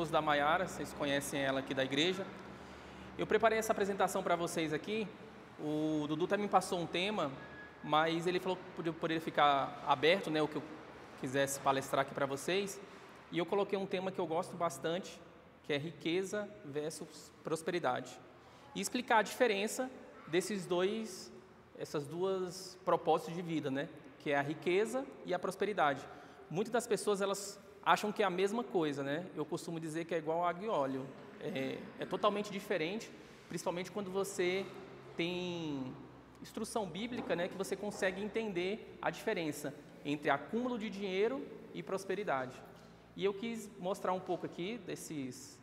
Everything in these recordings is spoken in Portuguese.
esposo da Maiara, vocês conhecem ela aqui da igreja. Eu preparei essa apresentação para vocês aqui. O Dudu também me passou um tema, mas ele falou que poderia ficar aberto, né, o que eu quisesse palestrar aqui para vocês. E eu coloquei um tema que eu gosto bastante, que é riqueza versus prosperidade. E explicar a diferença essas duas propósitos de vida, né, que é a riqueza e a prosperidade. Muitas das pessoas, elas acham que é a mesma coisa, né? Eu costumo dizer que é igual água e óleo. É totalmente diferente, principalmente quando você tem instrução bíblica, né, que você consegue entender a diferença entre acúmulo de dinheiro e prosperidade. E eu quis mostrar um pouco aqui esses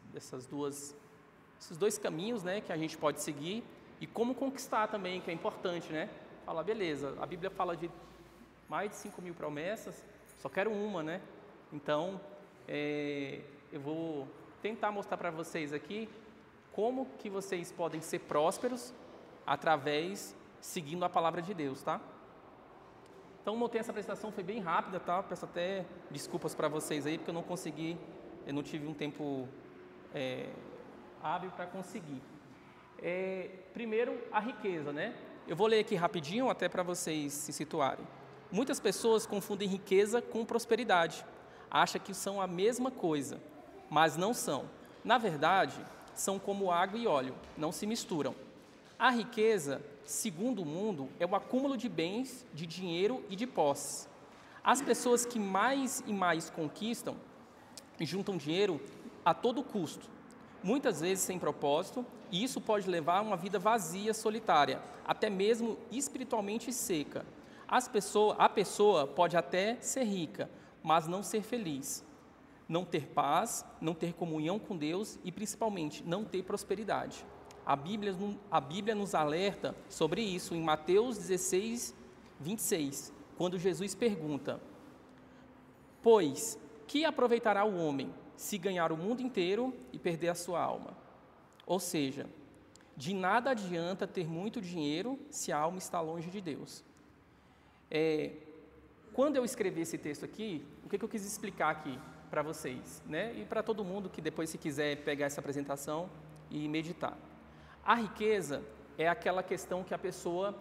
dois caminhos, né, que a gente pode seguir e como conquistar também, que é importante, né? Falar, beleza, a Bíblia fala de mais de 5.000 promessas, só quero uma, né? Então, eu vou tentar mostrar para vocês aqui como que vocês podem ser prósperos seguindo a palavra de Deus, tá? Então, montei essa apresentação, foi bem rápida, tá? Peço até desculpas para vocês aí, porque eu não tive um tempo hábil para conseguir. Primeiro, a riqueza, né? Eu vou ler aqui rapidinho, até para vocês se situarem. Muitas pessoas confundem riqueza com prosperidade. Acham que são a mesma coisa, mas não são. Na verdade, são como água e óleo, não se misturam. A riqueza, segundo o mundo, é o acúmulo de bens, de dinheiro e de posses. As pessoas que mais e mais conquistam juntam dinheiro a todo custo, muitas vezes sem propósito, e isso pode levar a uma vida vazia, solitária, até mesmo espiritualmente seca. A pessoa pode até ser rica, mas não ser feliz, não ter paz, não ter comunhão com Deus e, principalmente, não ter prosperidade. A Bíblia nos alerta sobre isso em Mateus 16, 26, quando Jesus pergunta: pois, que aproveitará o homem se ganhar o mundo inteiro e perder a sua alma? Ou seja, de nada adianta ter muito dinheiro se a alma está longe de Deus. Quando eu escrevi esse texto aqui, o que eu quis explicar aqui para vocês, né? E para todo mundo que depois, se quiser pegar essa apresentação e meditar. A riqueza é aquela questão que a pessoa,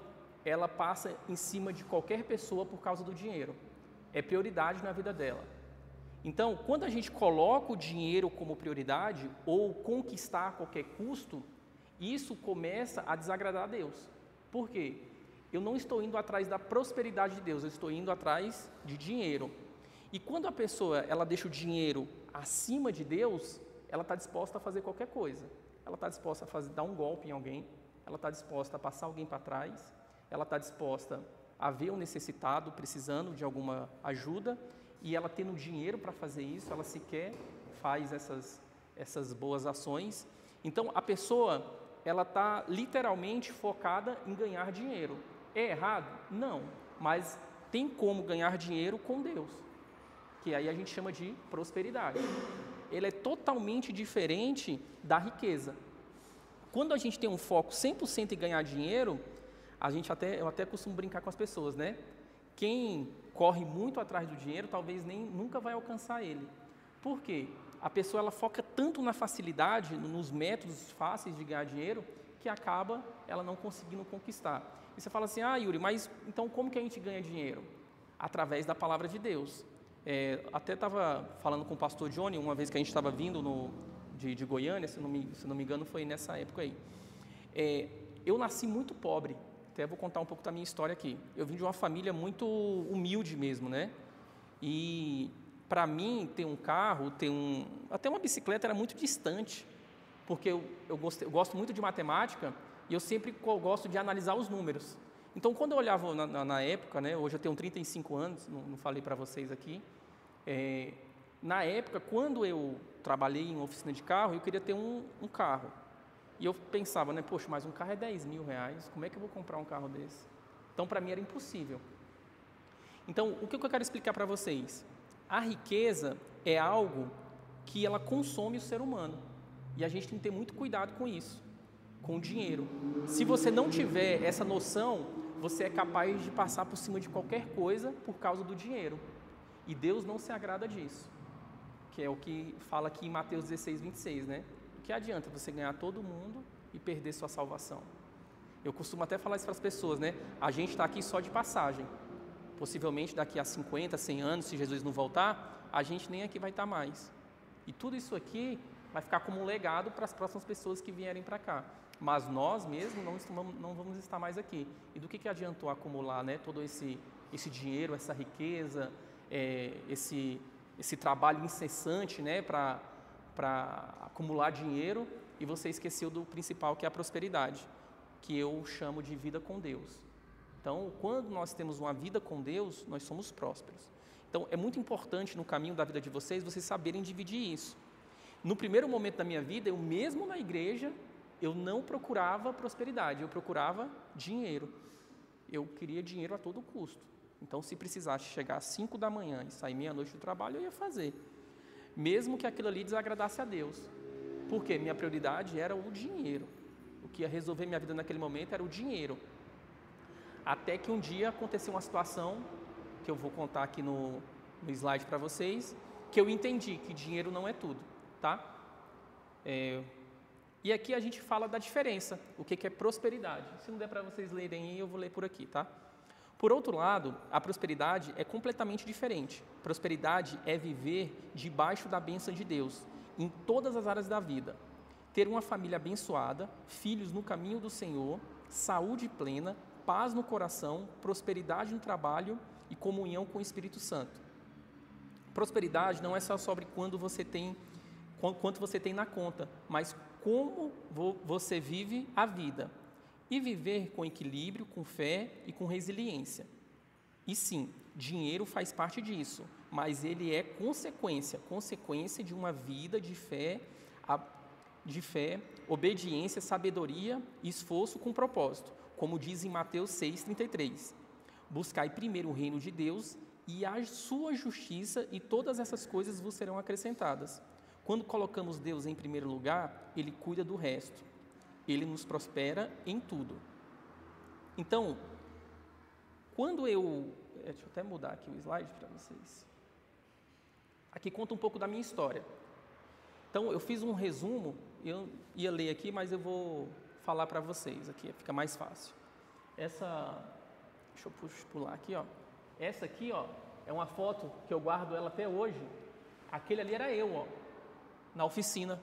ela passa em cima de qualquer pessoa por causa do dinheiro. É prioridade na vida dela. Então, quando a gente coloca o dinheiro como prioridade ou conquistar a qualquer custo, isso começa a desagradar a Deus. Por quê? Eu não estou indo atrás da prosperidade de Deus, eu estou indo atrás de dinheiro. E quando a pessoa, ela deixa o dinheiro acima de Deus, ela está disposta a fazer qualquer coisa. Ela está disposta a dar um golpe em alguém, ela está disposta a passar alguém para trás, ela está disposta a ver um necessitado precisando de alguma ajuda, e ela tendo dinheiro para fazer isso, ela sequer faz essas boas ações. Então, a pessoa, ela está literalmente focada em ganhar dinheiro. É errado? Não, mas tem como ganhar dinheiro com Deus, que aí a gente chama de prosperidade. Ele é totalmente diferente da riqueza. Quando a gente tem um foco 100% em ganhar dinheiro, eu até costumo brincar com as pessoas, né? Quem corre muito atrás do dinheiro, talvez nunca vai alcançar ele. Por quê? A pessoa, ela foca tanto na facilidade, nos métodos fáceis de ganhar dinheiro, que acaba ela não conseguindo conquistar. E você fala assim: Yuri, mas então como que a gente ganha dinheiro? Através da palavra de Deus. Até estava falando com o pastor Johnny, uma vez que a gente estava vindo de Goiânia, se não me engano, foi nessa época aí. Eu nasci muito pobre, até vou contar um pouco da minha história aqui. Eu vim de uma família muito humilde mesmo, né? E para mim, ter um carro, até uma bicicleta era muito distante, porque eu gosto muito de matemática e eu sempre gosto de analisar os números. Então, quando eu olhava na época, né, hoje eu tenho 35 anos, não falei para vocês aqui, na época, quando eu trabalhei em oficina de carro, eu queria ter um carro. E eu pensava, né, poxa, mas um carro é 10 mil reais, como é que eu vou comprar um carro desse? Então, para mim era impossível. Então, o que eu quero explicar para vocês? A riqueza é algo que ela consome o ser humano. E a gente tem que ter muito cuidado com isso, com o dinheiro. Se você não tiver essa noção, você é capaz de passar por cima de qualquer coisa por causa do dinheiro. E Deus não se agrada disso. que é o que fala aqui em Mateus 16, 26, né? O que adianta você ganhar todo mundo e perder sua salvação? Eu costumo até falar isso para as pessoas, né? A gente está aqui só de passagem. Possivelmente daqui a 50, 100 anos, se Jesus não voltar, a gente nem aqui vai estar mais. E tudo isso aqui vai ficar como um legado para as próximas pessoas que vierem para cá. Mas nós mesmos não vamos estar mais aqui. E do que adiantou acumular, né, todo esse dinheiro, essa riqueza, esse trabalho incessante, né, para acumular dinheiro, e você esqueceu do principal, que é a prosperidade, que eu chamo de vida com Deus. Então, quando nós temos uma vida com Deus, nós somos prósperos. Então, é muito importante no caminho da vida de vocês saberem dividir isso. No primeiro momento da minha vida, eu mesmo na igreja, eu não procurava prosperidade, eu procurava dinheiro. Eu queria dinheiro a todo custo. Então, se precisasse chegar às 5 da manhã e sair meia-noite do trabalho, eu ia fazer. Mesmo que aquilo ali desagradasse a Deus. Porque minha prioridade era o dinheiro. O que ia resolver minha vida naquele momento era o dinheiro. Até que um dia aconteceu uma situação, que eu vou contar aqui no slide para vocês, que eu entendi que dinheiro não é tudo, tá? E aqui a gente fala da diferença, o que é prosperidade. Se não der para vocês lerem aí, eu vou ler por aqui, tá? Por outro lado, a prosperidade é completamente diferente. Prosperidade é viver debaixo da bênção de Deus, em todas as áreas da vida. Ter uma família abençoada, filhos no caminho do Senhor, saúde plena, paz no coração, prosperidade no trabalho e comunhão com o Espírito Santo. Prosperidade não é só sobre quanto você tem na conta, mas como você vive a vida. E viver com equilíbrio, com fé e com resiliência. E sim, dinheiro faz parte disso, mas ele é consequência de uma vida de fé, obediência, sabedoria e esforço com propósito, como diz em Mateus 6,33. Buscai primeiro o reino de Deus e a sua justiça, e todas essas coisas vos serão acrescentadas. Quando colocamos Deus em primeiro lugar, Ele cuida do resto. Ele nos prospera em tudo. Então, quando deixa eu até mudar aqui o slide para vocês. Aqui conta um pouco da minha história. Então, eu fiz um resumo, eu ia ler aqui, mas eu vou falar para vocês aqui, fica mais fácil. Deixa eu pular aqui, ó. Essa aqui, ó, é uma foto que eu guardo ela até hoje. Aquele ali era eu, ó, na oficina.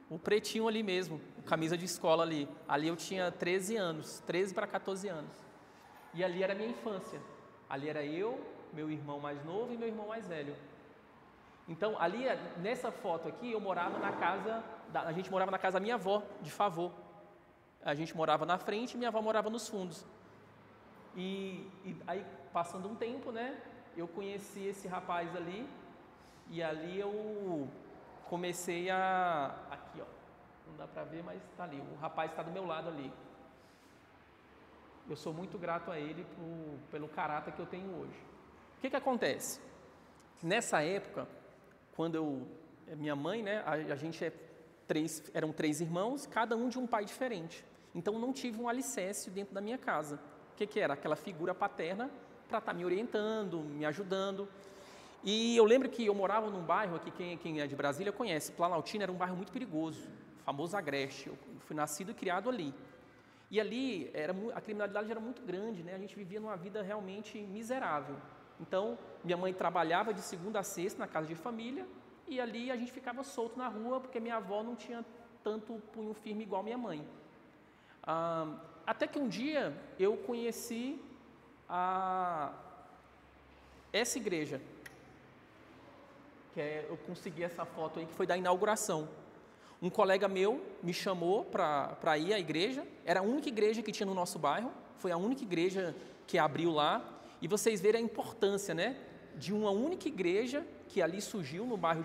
O pretinho ali mesmo, camisa de escola ali. Ali eu tinha 13 anos, 13 para 14 anos. E ali era a minha infância. Ali era eu, meu irmão mais novo e meu irmão mais velho. Então, ali, nessa foto aqui, eu morava na casa, a gente morava na casa da minha avó, de favor. A gente morava na frente e minha avó morava nos fundos. E aí, passando um tempo, né, eu conheci esse rapaz ali, e ali eu comecei aqui, ó, não dá para ver, mas está ali, o rapaz está do meu lado ali. Eu sou muito grato a ele pelo caráter que eu tenho hoje. O que acontece? Nessa época, quando minha mãe, né, a gente eram 3 irmãos, cada um de um pai diferente. Então, não tive um alicerce dentro da minha casa. O que era? Aquela figura paterna para estar me orientando, me ajudando. E eu lembro que eu morava num bairro, aqui quem é de Brasília conhece, Planaltina era um bairro muito perigoso, o famoso Agreste. Eu fui nascido e criado ali. E ali a criminalidade era muito grande, né? A gente vivia numa vida realmente miserável. Então, minha mãe trabalhava de segunda a sexta na casa de família, e ali a gente ficava solto na rua, porque minha avó não tinha tanto punho firme igual minha mãe. Até que um dia eu conheci essa igreja, eu consegui essa foto aí, que foi da inauguração. Um colega meu me chamou para ir à igreja, era a única igreja que tinha no nosso bairro, foi a única igreja que abriu lá, e vocês verem a importância, né, de uma única igreja que ali surgiu no bairro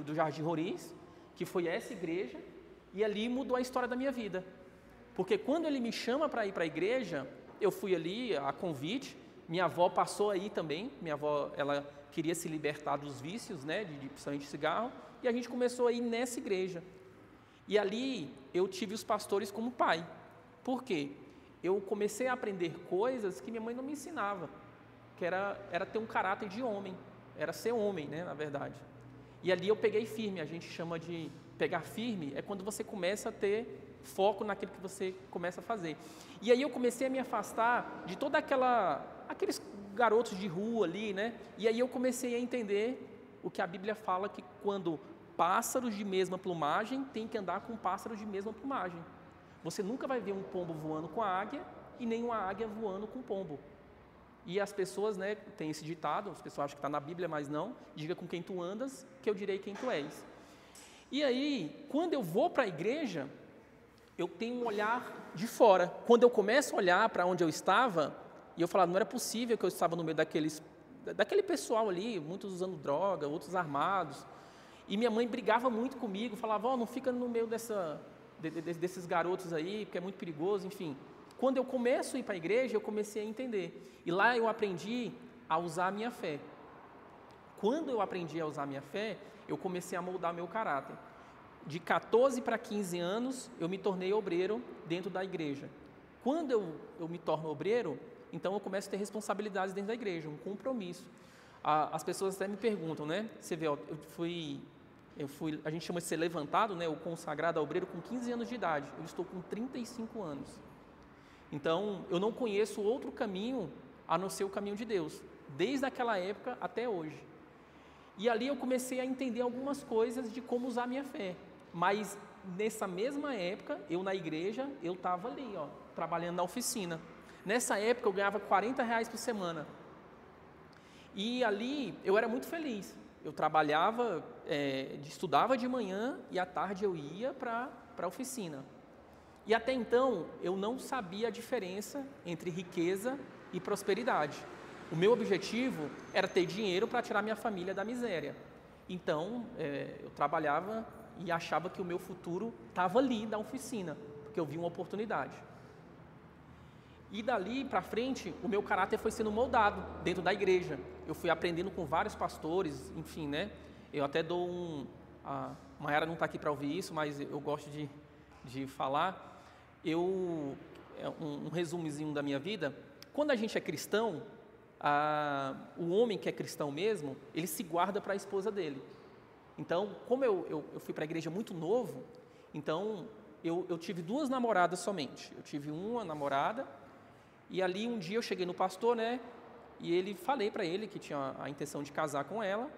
do Jardim Roriz, que foi essa igreja, e ali mudou a história da minha vida. Porque quando ele me chama para ir para a igreja, eu fui ali a convite, minha avó passou aí também, minha avó, ela queria se libertar dos vícios, né, principalmente de cigarro, e a gente começou a ir nessa igreja. E ali eu tive os pastores como pai. Por quê? Eu comecei a aprender coisas que minha mãe não me ensinava, que era ter um caráter de homem, era ser homem, né, na verdade. E ali eu peguei firme, a gente chama de pegar firme, é quando você começa a ter foco naquilo que você começa a fazer. E aí eu comecei a me afastar de toda aqueles garotos de rua ali, né? E aí eu comecei a entender o que a Bíblia fala, que quando pássaros de mesma plumagem tem que andar com pássaros de mesma plumagem. Você nunca vai ver um pombo voando com a águia e nem uma águia voando com o pombo. E as pessoas, né, tem esse ditado, as pessoas acham que está na Bíblia, mas não, diga com quem tu andas, que eu direi quem tu és. E aí, quando eu vou para a igreja, eu tenho um olhar de fora. Quando eu começo a olhar para onde eu estava, e eu falava, não era possível que eu estava no meio daquele pessoal ali, muitos usando droga, outros armados. E minha mãe brigava muito comigo, falava, não fica no meio desses garotos aí, porque é muito perigoso, enfim. Quando eu começo a ir para a igreja, eu comecei a entender. E lá eu aprendi a usar a minha fé. Quando eu aprendi a usar a minha fé, eu comecei a moldar meu caráter. De 14 para 15 anos, eu me tornei obreiro dentro da igreja. Quando eu me torno obreiro, então eu começo a ter responsabilidades dentro da igreja, um compromisso. As pessoas até me perguntam, né? Você vê, a gente chama de ser levantado, né? O consagrado a obreiro com 15 anos de idade. Eu estou com 35 anos. Então, eu não conheço outro caminho a não ser o caminho de Deus, desde aquela época até hoje. E ali eu comecei a entender algumas coisas de como usar a minha fé. Mas nessa mesma época, eu na igreja, eu estava ali, trabalhando na oficina. Nessa época eu ganhava R$40 por semana. E ali eu era muito feliz. Eu trabalhava, estudava de manhã e à tarde eu ia para a oficina. E até então, eu não sabia a diferença entre riqueza e prosperidade. O meu objetivo era ter dinheiro para tirar minha família da miséria. Então, eu trabalhava e achava que o meu futuro estava ali na oficina, porque eu vi uma oportunidade. E dali para frente, o meu caráter foi sendo moldado dentro da igreja. Eu fui aprendendo com vários pastores, enfim, né? Eu até dou a Mayara não está aqui para ouvir isso, mas eu gosto de falar. Um resumozinho da minha vida. Quando a gente é cristão, o homem que é cristão mesmo, ele se guarda para a esposa dele. Então, como eu fui para a igreja muito novo, então eu tive 2 namoradas somente. Eu tive uma namorada e ali um dia eu cheguei no pastor, né? E falei para ele que tinha a intenção de casar com ela.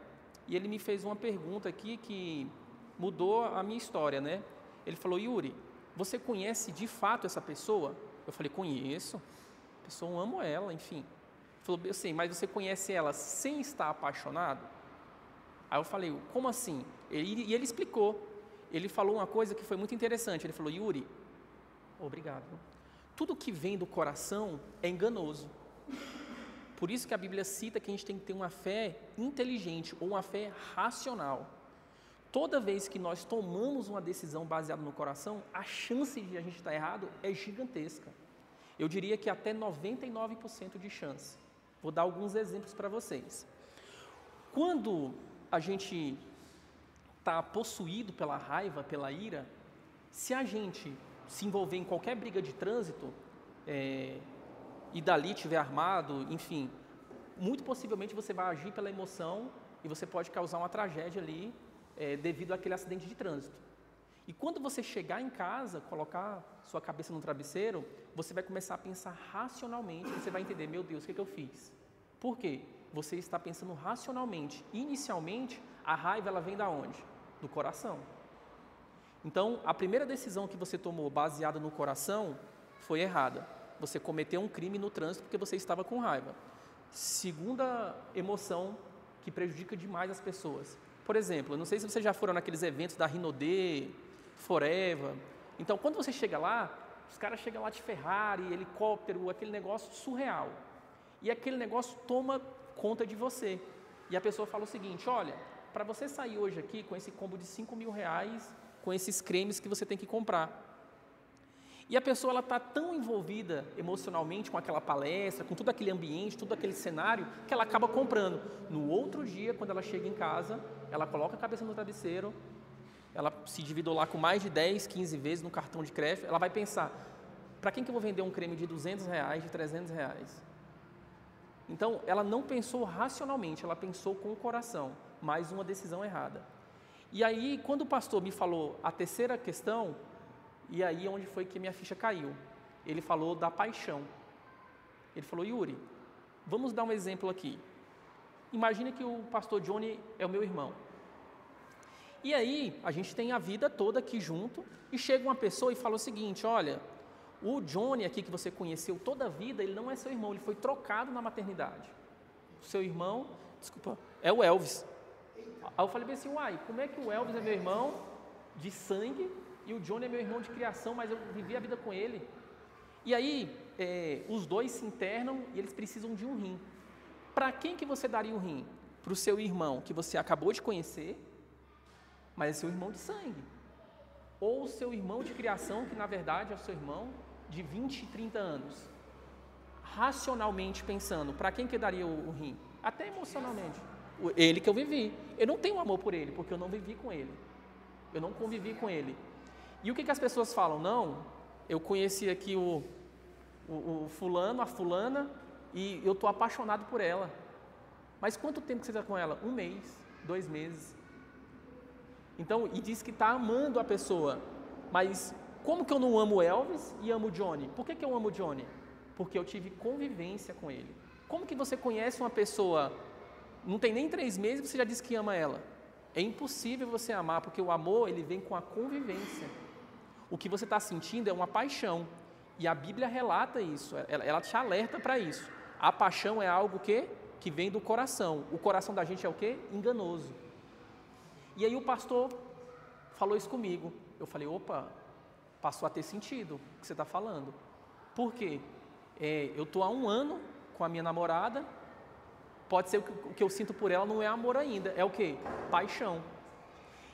E ele me fez uma pergunta aqui que mudou a minha história, né? Ele falou, Yuri, você conhece de fato essa pessoa? Eu falei, conheço. A pessoa, eu amo ela, enfim. Ele falou, eu sei, mas você conhece ela sem estar apaixonado? Aí eu falei, como assim? E ele explicou. Ele falou uma coisa que foi muito interessante. Ele falou, Yuri, obrigado. Tudo que vem do coração é enganoso. Por isso que a Bíblia cita que a gente tem que ter uma fé inteligente ou uma fé racional. Toda vez que nós tomamos uma decisão baseada no coração, a chance de a gente estar errado é gigantesca. Eu diria que até 99% de chance. Vou dar alguns exemplos para vocês. Quando a gente está possuído pela raiva, pela ira, se a gente se envolver em qualquer briga de trânsito e dali estiver armado, enfim, muito possivelmente você vai agir pela emoção e você pode causar uma tragédia ali devido àquele acidente de trânsito. E quando você chegar em casa, colocar sua cabeça no travesseiro, você vai começar a pensar racionalmente, você vai entender, meu Deus, o que eu fiz? Por quê? Você está pensando racionalmente. Inicialmente, a raiva ela vem da onde? Do coração. Então, a primeira decisão que você tomou baseada no coração foi errada. Você cometeu um crime no trânsito porque você estava com raiva. Segunda emoção que prejudica demais as pessoas. Por exemplo, eu não sei se vocês já foram naqueles eventos da Rinode, Forever. Então, quando você chega lá, os caras chegam lá de Ferrari, helicóptero, aquele negócio surreal. E aquele negócio toma conta de você. E a pessoa fala o seguinte, olha, para você sair hoje aqui com esse combo de R$5.000, com esses cremes que você tem que comprar. E a pessoa está tão envolvida emocionalmente com aquela palestra, com todo aquele ambiente, todo aquele cenário, que ela acaba comprando. No outro dia, quando ela chega em casa, ela coloca a cabeça no travesseiro, ela se endividou lá com mais de 10, 15 vezes no cartão de crédito, ela vai pensar, para quem que eu vou vender um creme de R$200, de R$300? Então, ela não pensou racionalmente, ela pensou com o coração. mais uma decisão errada. E aí, quando o pastor me falou a terceira questão, e aí onde foi que minha ficha caiu? Ele falou da paixão. Ele falou, Yuri, vamos dar um exemplo aqui. Imagine que o pastor Johnny é o meu irmão. E aí, a gente tem a vida toda aqui junto, e chega uma pessoa e fala o seguinte, olha, o Johnny aqui que você conheceu toda a vida, ele não é seu irmão, ele foi trocado na maternidade. O seu irmão, desculpa, é o Elvis. Aí eu falei bem assim, uai, como é que o Elvis é meu irmão de sangue e o Johnny é meu irmão de criação, mas eu vivi a vida com ele? E aí, os dois se internam e eles precisam de um rim. Para quem que você daria um rim? Para o seu irmão que você acabou de conhecer, mas é seu irmão de sangue. Ou o seu irmão de criação, que na verdade é o seu irmão de 20, 30 anos. Racionalmente pensando, para quem que eu daria o rim? Até emocionalmente. Ele que eu vivi. Eu não tenho amor por ele, porque eu não vivi com ele. Eu não convivi com ele. E o que as pessoas falam? Não, eu conheci aqui o fulano, a fulana, e eu estou apaixonado por ela. Mas quanto tempo que você está com ela? 1 mês, 2 meses. Então, e diz que está amando a pessoa. Mas como que eu não amo o Elvis e amo o Johnny? Por que eu amo o Johnny? Porque eu tive convivência com ele. Como que você conhece uma pessoa, não tem nem 3 meses, você já diz que ama ela? É impossível você amar, porque o amor, ele vem com a convivência. O que você está sentindo é uma paixão. E a Bíblia relata isso, ela te alerta para isso. A paixão é algo que vem do coração. O coração da gente é o quê? Enganoso. E aí o pastor falou isso comigo. Eu falei, opa, passou a ter sentido o que você está falando. Por quê? Eu estou há 1 ano com a minha namorada, pode ser o que eu sinto por ela não é amor ainda, é o quê? Paixão.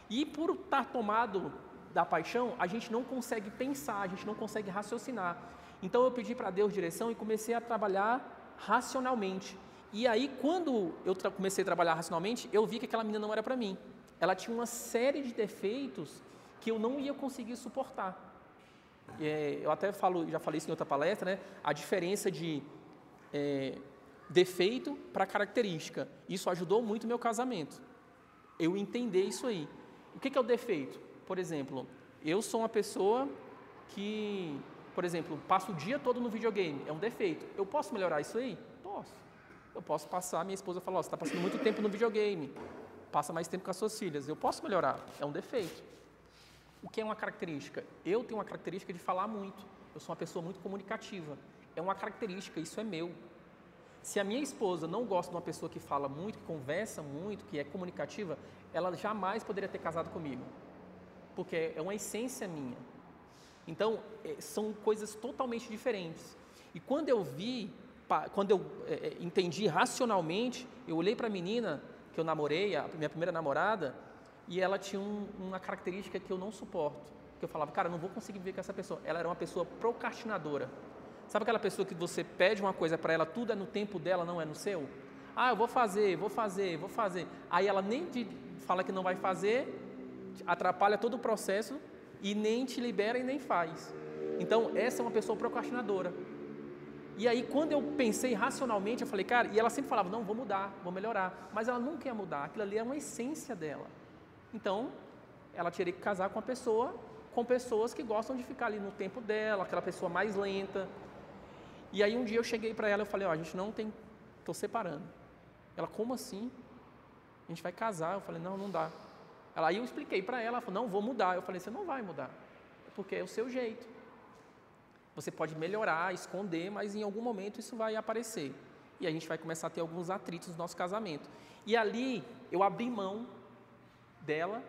E por estar tomado da paixão, a gente não consegue pensar, a gente não consegue raciocinar. Então eu pedi para Deus direção e comecei a trabalhar racionalmente. E aí quando eu comecei a trabalhar racionalmente, eu vi que aquela menina não era para mim. Ela tinha uma série de defeitos que eu não ia conseguir suportar. Eu até já falei isso em outra palestra, né? A diferença de defeito para característica. Isso ajudou muito o meu casamento. Eu entender isso aí. O que é o defeito? Por exemplo, eu sou uma pessoa que, por exemplo, passo o dia todo no videogame. É um defeito. Eu posso melhorar isso aí? Posso. Eu posso passar, minha esposa fala, você está passando muito tempo no videogame. Passa mais tempo com as suas filhas. Eu posso melhorar. É um defeito. O que é uma característica? Eu tenho uma característica de falar muito. Eu sou uma pessoa muito comunicativa. É uma característica, isso é meu. Se a minha esposa não gosta de uma pessoa que fala muito, que conversa muito, que é comunicativa, ela jamais poderia ter casado comigo. Porque é uma essência minha. Então, são coisas totalmente diferentes. E quando eu entendi racionalmente, eu olhei para a menina que eu namorei, a minha primeira namorada, e ela tinha uma característica que eu não suporto. Que eu falava, cara, eu não vou conseguir viver com essa pessoa. Ela era uma pessoa procrastinadora. Sabe aquela pessoa que você pede uma coisa para ela, tudo é no tempo dela, não é no seu? Ah, eu vou fazer. Aí ela nem te fala que não vai fazer, atrapalha todo o processo e nem te libera e nem faz. Então, essa é uma pessoa procrastinadora. E aí, quando eu pensei racionalmente, eu falei, cara, e ela sempre falava, não, vou mudar, vou melhorar. Mas ela nunca ia mudar, aquilo ali é uma essência dela. Então, ela teria que casar com com pessoas que gostam de ficar ali no tempo dela, aquela pessoa mais lenta. E aí, um dia eu cheguei para ela e falei, a gente não tem, estou separando. Ela, como assim? A gente vai casar. Eu falei, não dá. Aí eu expliquei para ela, ela falou, não, vou mudar. Eu falei, você não vai mudar, porque é o seu jeito. Você pode melhorar, esconder, mas em algum momento isso vai aparecer. E a gente vai começar a ter alguns atritos no nosso casamento. E ali, eu abri mão dela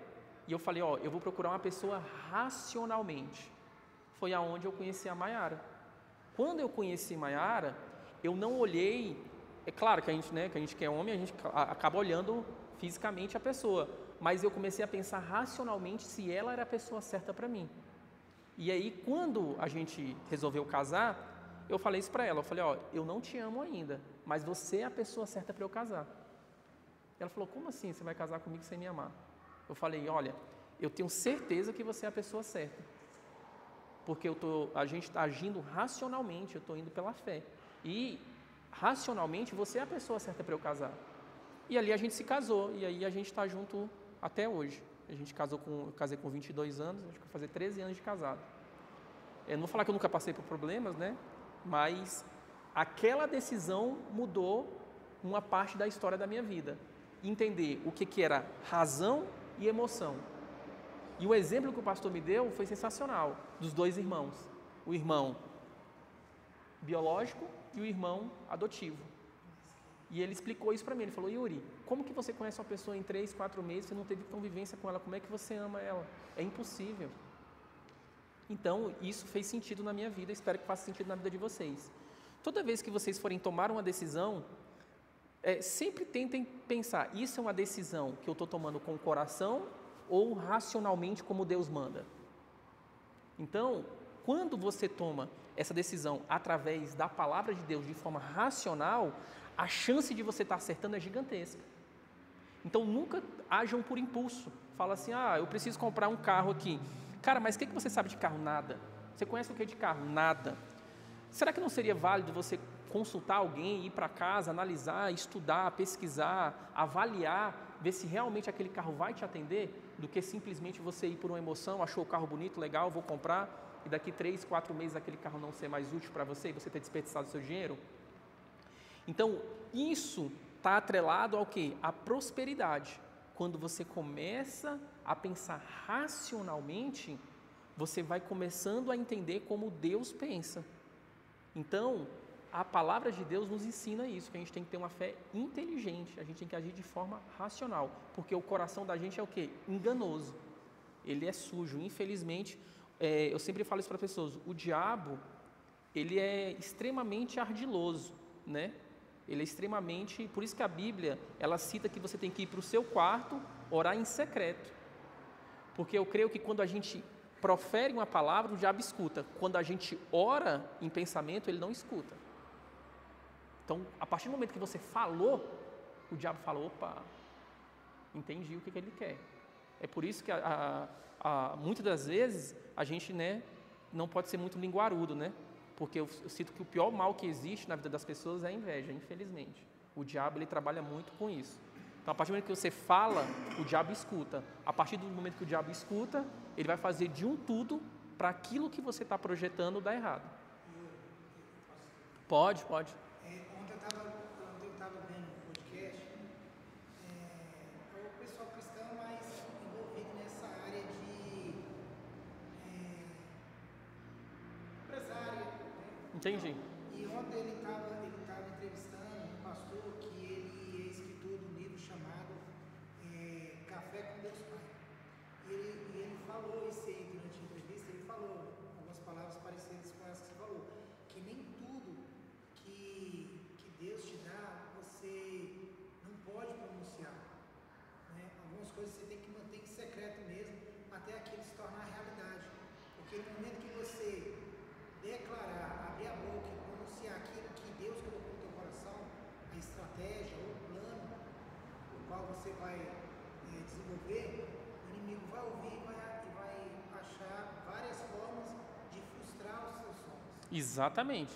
e eu falei, eu vou procurar uma pessoa racionalmente. Foi aonde eu conheci a Maiara. Quando eu conheci a Maiara, eu não olhei... É claro que a gente que é homem, a gente acaba olhando fisicamente a pessoa. Mas eu comecei a pensar racionalmente se ela era a pessoa certa para mim. E aí, quando a gente resolveu casar, eu falei isso para ela. Eu falei, eu não te amo ainda, mas você é a pessoa certa para eu casar. Ela falou, como assim você vai casar comigo sem me amar? Eu falei, olha, eu tenho certeza que você é a pessoa certa. Porque a gente está agindo racionalmente, eu estou indo pela fé. E, racionalmente, você é a pessoa certa para eu casar. E ali a gente se casou, e aí a gente está junto até hoje. Eu casei com 22 anos, acho que vou fazer 13 anos de casado. Eu não vou falar que eu nunca passei por problemas, né? Mas aquela decisão mudou uma parte da história da minha vida. Entender o que era razão e emoção. E o exemplo que o pastor me deu foi sensacional, dos dois irmãos. O irmão biológico e o irmão adotivo. E ele explicou isso para mim, ele falou: Yuri, como que você conhece uma pessoa em 3, 4 meses, você não teve convivência com ela, como é que você ama ela? É impossível. Então, isso fez sentido na minha vida, espero que faça sentido na vida de vocês. Toda vez que vocês forem tomar uma decisão, sempre tentem pensar, isso é uma decisão que eu estou tomando com o coração ou racionalmente como Deus manda? Então, quando você toma essa decisão através da palavra de Deus de forma racional, a chance de você estar acertando é gigantesca. Então, nunca ajam por impulso. Fala assim, eu preciso comprar um carro aqui. Cara, mas o que você sabe de carro? Nada. Você conhece o que de carro? Nada. Será que não seria válido você consultar alguém, ir para casa, analisar, estudar, pesquisar, avaliar, ver se realmente aquele carro vai te atender, do que simplesmente você ir por uma emoção, achou o carro bonito, legal, vou comprar, e daqui 3, 4 meses aquele carro não ser mais útil para você e você ter desperdiçado seu dinheiro? Então, isso está atrelado ao quê? À prosperidade. Quando você começa a pensar racionalmente, você vai começando a entender como Deus pensa. Então, a palavra de Deus nos ensina isso, que a gente tem que ter uma fé inteligente, a gente tem que agir de forma racional, porque o coração da gente é o quê? Enganoso, ele é sujo. Infelizmente, eu sempre falo isso para as pessoas, o diabo, ele é extremamente ardiloso, né? Ele é extremamente, por isso que a Bíblia, ela cita que você tem que ir para o seu quarto, orar em secreto, porque eu creio que quando a gente profere uma palavra, o diabo escuta, quando a gente ora em pensamento, ele não escuta. Então, a partir do momento que você falou, o diabo fala, opa, entendi o que ele quer. É por isso que muitas das vezes a gente, né, não pode ser muito linguarudo, né? Porque eu sinto que o pior mal que existe na vida das pessoas é a inveja, infelizmente. O diabo, ele trabalha muito com isso. Então, a partir do momento que você fala, o diabo escuta. A partir do momento que o diabo escuta, ele vai fazer de um tudo para aquilo que você está projetando dar errado. Pode. Ontem eu estava vendo um podcast, o pessoal cristão mais envolvido nessa área de empresária. Né? Entendi. E ontem ele estava entrevistando um pastor que ele é escritor de um livro chamado Café com Deus Pai. E ele falou isso aí durante a entrevista, ele falou algumas palavras parecidas com as que você falou, que nem tudo que Deus te dá, você não pode pronunciar. Né? Algumas coisas você tem que manter em secreto mesmo, até aquilo se tornar realidade. Porque no momento que você declarar, abrir a boca e pronunciar aquilo que Deus colocou no teu coração, a estratégia ou o plano, o qual você vai desenvolver, o inimigo vai ouvir e vai achar várias formas de frustrar os seus sonhos. Exatamente.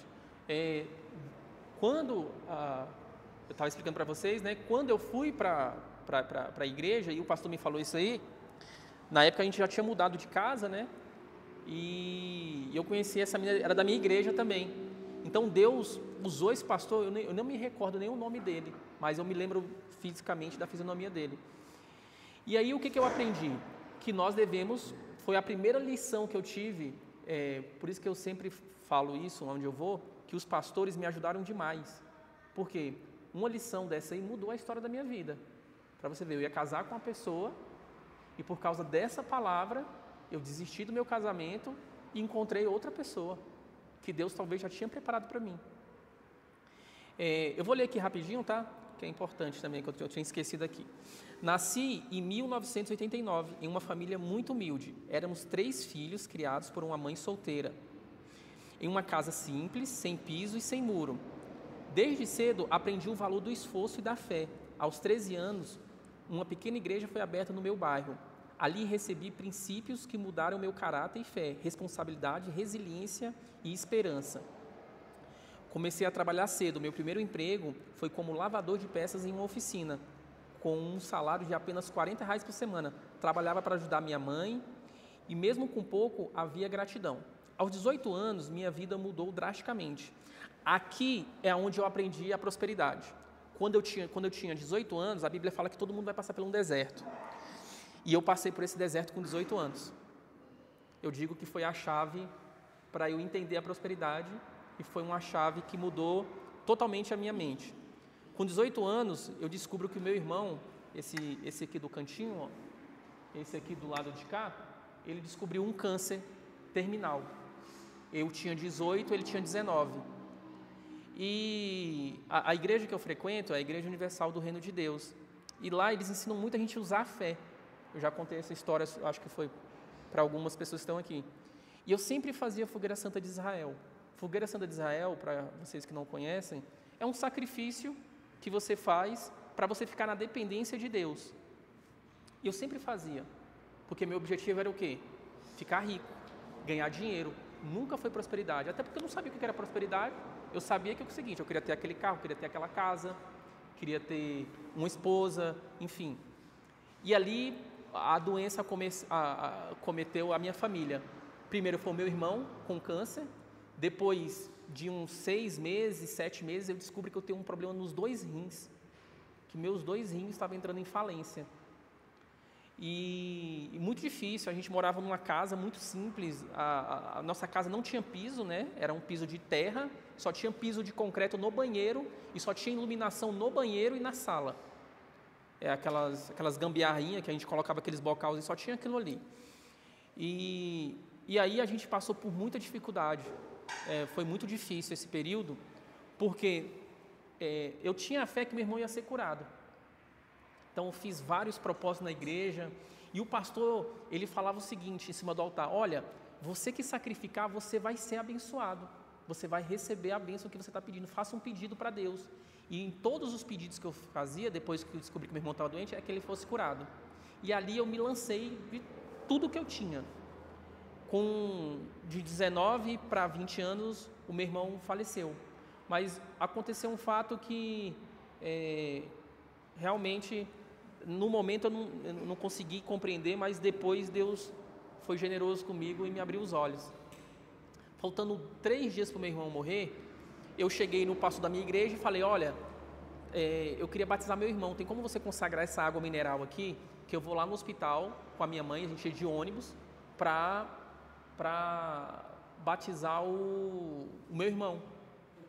Quando eu estava explicando para vocês, né? Quando eu fui para a igreja e o pastor me falou isso aí, na época a gente já tinha mudado de casa, né? E eu conheci essa menina, era da minha igreja também. Então Deus usou esse pastor, eu não me recordo nem o nome dele, mas eu me lembro fisicamente da fisionomia dele. E aí o que eu aprendi? Que nós devemos, foi a primeira lição que eu tive, por isso que eu sempre falo isso onde eu vou, que os pastores me ajudaram demais. Porque uma lição dessa aí mudou a história da minha vida. Para você ver, eu ia casar com uma pessoa e por causa dessa palavra eu desisti do meu casamento e encontrei outra pessoa que Deus talvez já tinha preparado para mim. Eu vou ler aqui rapidinho, tá? Que é importante também, que eu tinha esquecido aqui. Nasci em 1989, em uma família muito humilde. Éramos 3 filhos criados por uma mãe solteira, em uma casa simples, sem piso e sem muro. Desde cedo aprendi o valor do esforço e da fé. Aos 13 anos, uma pequena igreja foi aberta no meu bairro. Ali recebi princípios que mudaram meu caráter e fé, responsabilidade, resiliência e esperança. Comecei a trabalhar cedo. Meu primeiro emprego foi como lavador de peças em uma oficina. com um salário de apenas R$ 40 por semana. Trabalhava para ajudar minha mãe e mesmo com pouco havia gratidão. Aos 18 anos, minha vida mudou drasticamente. Aqui é onde eu aprendi a prosperidade. Quando eu tinha 18 anos, a Bíblia fala que todo mundo vai passar por um deserto. E eu passei por esse deserto com 18 anos. Eu digo que foi a chave para eu entender a prosperidade e foi uma chave que mudou totalmente a minha mente. Com 18 anos, eu descubro que o meu irmão, esse aqui do cantinho, ó, esse aqui do lado de cá, ele descobriu um câncer terminal. Eu tinha 18, ele tinha 19. E a igreja que eu frequento é a Igreja Universal do Reino de Deus. E lá eles ensinam muito a gente a usar a fé. Eu já contei essa história, acho que foi para algumas pessoas que estão aqui. E eu sempre fazia Fogueira Santa de Israel. Fogueira Santa de Israel, para vocês que não conhecem, é um sacrifício que você faz para você ficar na dependência de Deus. E eu sempre fazia, porque meu objetivo era o quê? Ficar rico, ganhar dinheiro. Nunca foi prosperidade, até porque eu não sabia o que era prosperidade. Eu sabia que é o seguinte, eu queria ter aquele carro, queria ter aquela casa, queria ter uma esposa, enfim. E ali a doença cometeu a minha família. Primeiro foi o meu irmão com câncer, depois de uns 6 meses, 7 meses, eu descobri que eu tenho um problema nos 2 rins, que meus 2 rins estavam entrando em falência. E muito difícil, a gente morava numa casa muito simples, a nossa casa não tinha piso, né? Era um piso de terra, só tinha piso de concreto no banheiro e só tinha iluminação no banheiro e na sala. Aquelas gambiarrinhas que a gente colocava aqueles bocais e só tinha aquilo ali. E aí a gente passou por muita dificuldade, foi muito difícil esse período, porque eu tinha a fé que meu irmão ia ser curado. Então, eu fiz vários propósitos na igreja, e o pastor, ele falava o seguinte, em cima do altar: olha, você que sacrificar, você vai ser abençoado, você vai receber a bênção que você está pedindo, faça um pedido para Deus. E em todos os pedidos que eu fazia, depois que eu descobri que meu irmão estava doente, é que ele fosse curado. E ali eu me lancei de tudo que eu tinha. De 19 para 20 anos, o meu irmão faleceu. Mas aconteceu um fato que realmente, no momento eu não consegui compreender, mas depois Deus foi generoso comigo e me abriu os olhos. Faltando 3 dias para o meu irmão morrer, eu cheguei no pastor da minha igreja e falei: olha, eu queria batizar meu irmão, tem como você consagrar essa água mineral aqui, que eu vou lá no hospital com a minha mãe, a gente ia de ônibus, para batizar o meu irmão.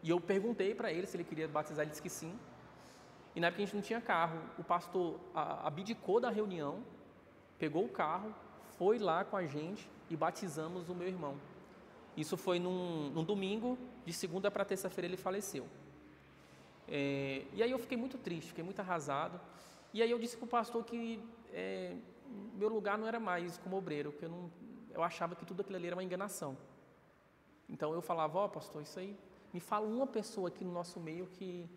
E eu perguntei para ele se ele queria batizar, ele disse que sim. E na época a gente não tinha carro, o pastor abdicou da reunião, pegou o carro, foi lá com a gente e batizamos o meu irmão. Isso foi num domingo, de segunda para terça-feira ele faleceu. E aí eu fiquei muito triste, fiquei muito arrasado. E aí eu disse para o pastor que meu lugar não era mais como obreiro, que eu achava que tudo aquilo ali era uma enganação. Então eu falava: ó, pastor, isso aí, me fala uma pessoa aqui no nosso meio que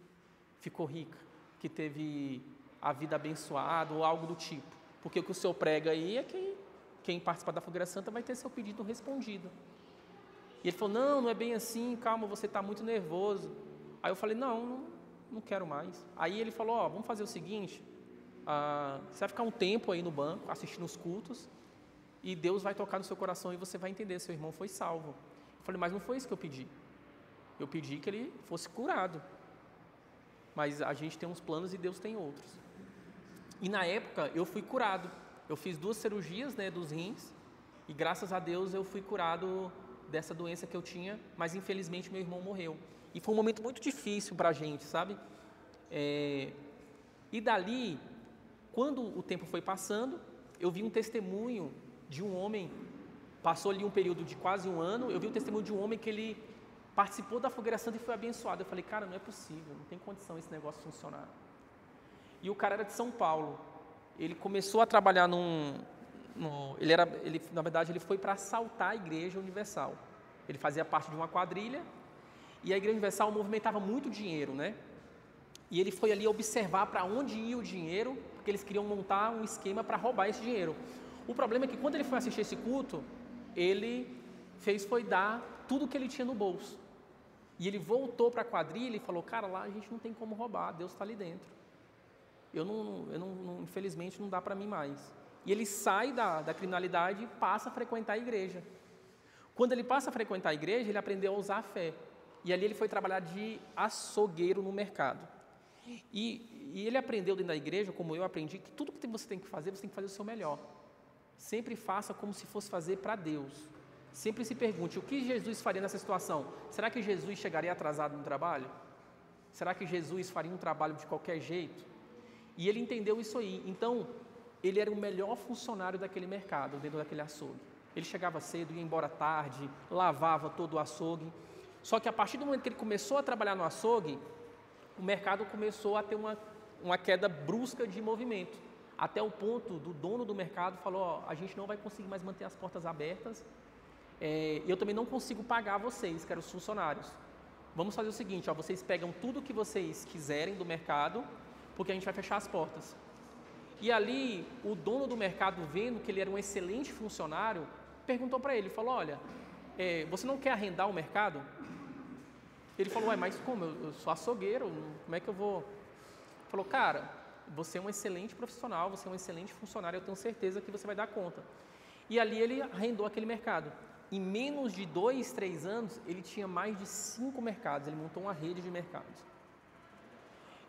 ficou rica, que teve a vida abençoada ou algo do tipo. Porque o que o senhor prega aí é que quem participar da Fogueira Santa vai ter seu pedido respondido. E ele falou: não é bem assim, calma, você está muito nervoso. Aí eu falei: não quero mais. Aí ele falou: ó, vamos fazer o seguinte, você vai ficar um tempo aí no banco, assistindo os cultos, e Deus vai tocar no seu coração e você vai entender, seu irmão foi salvo. Eu falei: mas não foi isso que eu pedi. Eu pedi que ele fosse curado. Mas a gente tem uns planos e Deus tem outros. E na época eu fui curado. Eu fiz 2 cirurgias, dos rins, e graças a Deus eu fui curado dessa doença que eu tinha, mas infelizmente meu irmão morreu. E foi um momento muito difícil para a gente, sabe? E dali, quando o tempo foi passando, eu vi um testemunho de um homem, passou ali um período de quase 1 ano, eu vi um testemunho de um homem que ele participou da Fogueira Santa e foi abençoado. Eu falei: cara, não é possível, não tem condição esse negócio funcionar. E o cara era de São Paulo. Ele começou a trabalhar na verdade, ele foi para assaltar a Igreja Universal. Ele fazia parte de uma quadrilha e a Igreja Universal movimentava muito dinheiro, né? E ele foi ali observar para onde ia o dinheiro, porque eles queriam montar um esquema para roubar esse dinheiro. O problema é que quando ele foi assistir esse culto, ele foi dar tudo que ele tinha no bolso. E ele voltou para a quadrilha e falou: cara, lá a gente não tem como roubar, Deus está ali dentro. Infelizmente, não dá para mim mais. E ele sai da criminalidade e passa a frequentar a igreja. Quando ele passa a frequentar a igreja, ele aprendeu a usar a fé. E ali ele foi trabalhar de açougueiro no mercado. E ele aprendeu dentro da igreja, como eu aprendi, que tudo que você tem que fazer o seu melhor. Sempre faça como se fosse fazer para Deus. Sempre se pergunte, o que Jesus faria nessa situação? Será que Jesus chegaria atrasado no trabalho? Será que Jesus faria um trabalho de qualquer jeito? E ele entendeu isso aí. Então, ele era o melhor funcionário daquele mercado, dentro daquele açougue. Ele chegava cedo, ia embora tarde, lavava todo o açougue. Só que a partir do momento que ele começou a trabalhar no açougue, o mercado começou a ter uma queda brusca de movimento. Até o ponto do dono do mercado falou, a gente não vai conseguir mais manter as portas abertas, eu também não consigo pagar vocês, que eram os funcionários. Vamos fazer o seguinte, vocês pegam tudo que vocês quiserem do mercado, porque a gente vai fechar as portas. E ali, o dono do mercado, vendo que ele era um excelente funcionário, perguntou para ele, falou, olha, você não quer arrendar o mercado? Ele falou, mas como? Eu sou açougueiro, como é que eu vou? Ele falou, cara, você é um excelente profissional, você é um excelente funcionário, eu tenho certeza que você vai dar conta. E ali ele arrendou aquele mercado. Em menos de 2, 3 anos, ele tinha mais de 5 mercados, ele montou uma rede de mercados.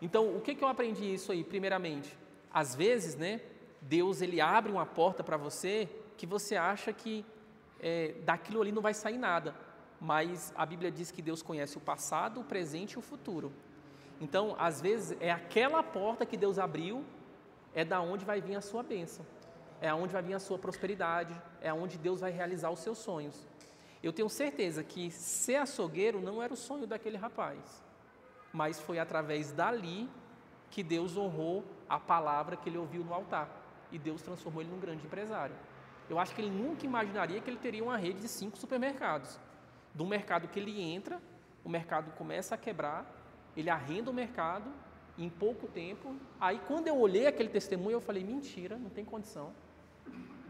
Então, o que eu aprendi isso aí? Primeiramente, às vezes, né, Deus ele abre uma porta para você que você acha que daquilo ali não vai sair nada. Mas a Bíblia diz que Deus conhece o passado, o presente e o futuro. Então, às vezes, é aquela porta que Deus abriu, é da onde vai vir a sua bênção. É onde vai vir a sua prosperidade, é onde Deus vai realizar os seus sonhos. Eu tenho certeza que ser açougueiro não era o sonho daquele rapaz, mas foi através dali que Deus honrou a palavra que ele ouviu no altar, e Deus transformou ele num grande empresário. Eu acho que ele nunca imaginaria que ele teria uma rede de 5 supermercados. Do mercado que ele entra, o mercado começa a quebrar, ele arrenda o mercado em pouco tempo. Aí quando eu olhei aquele testemunho, eu falei, mentira, não tem condição.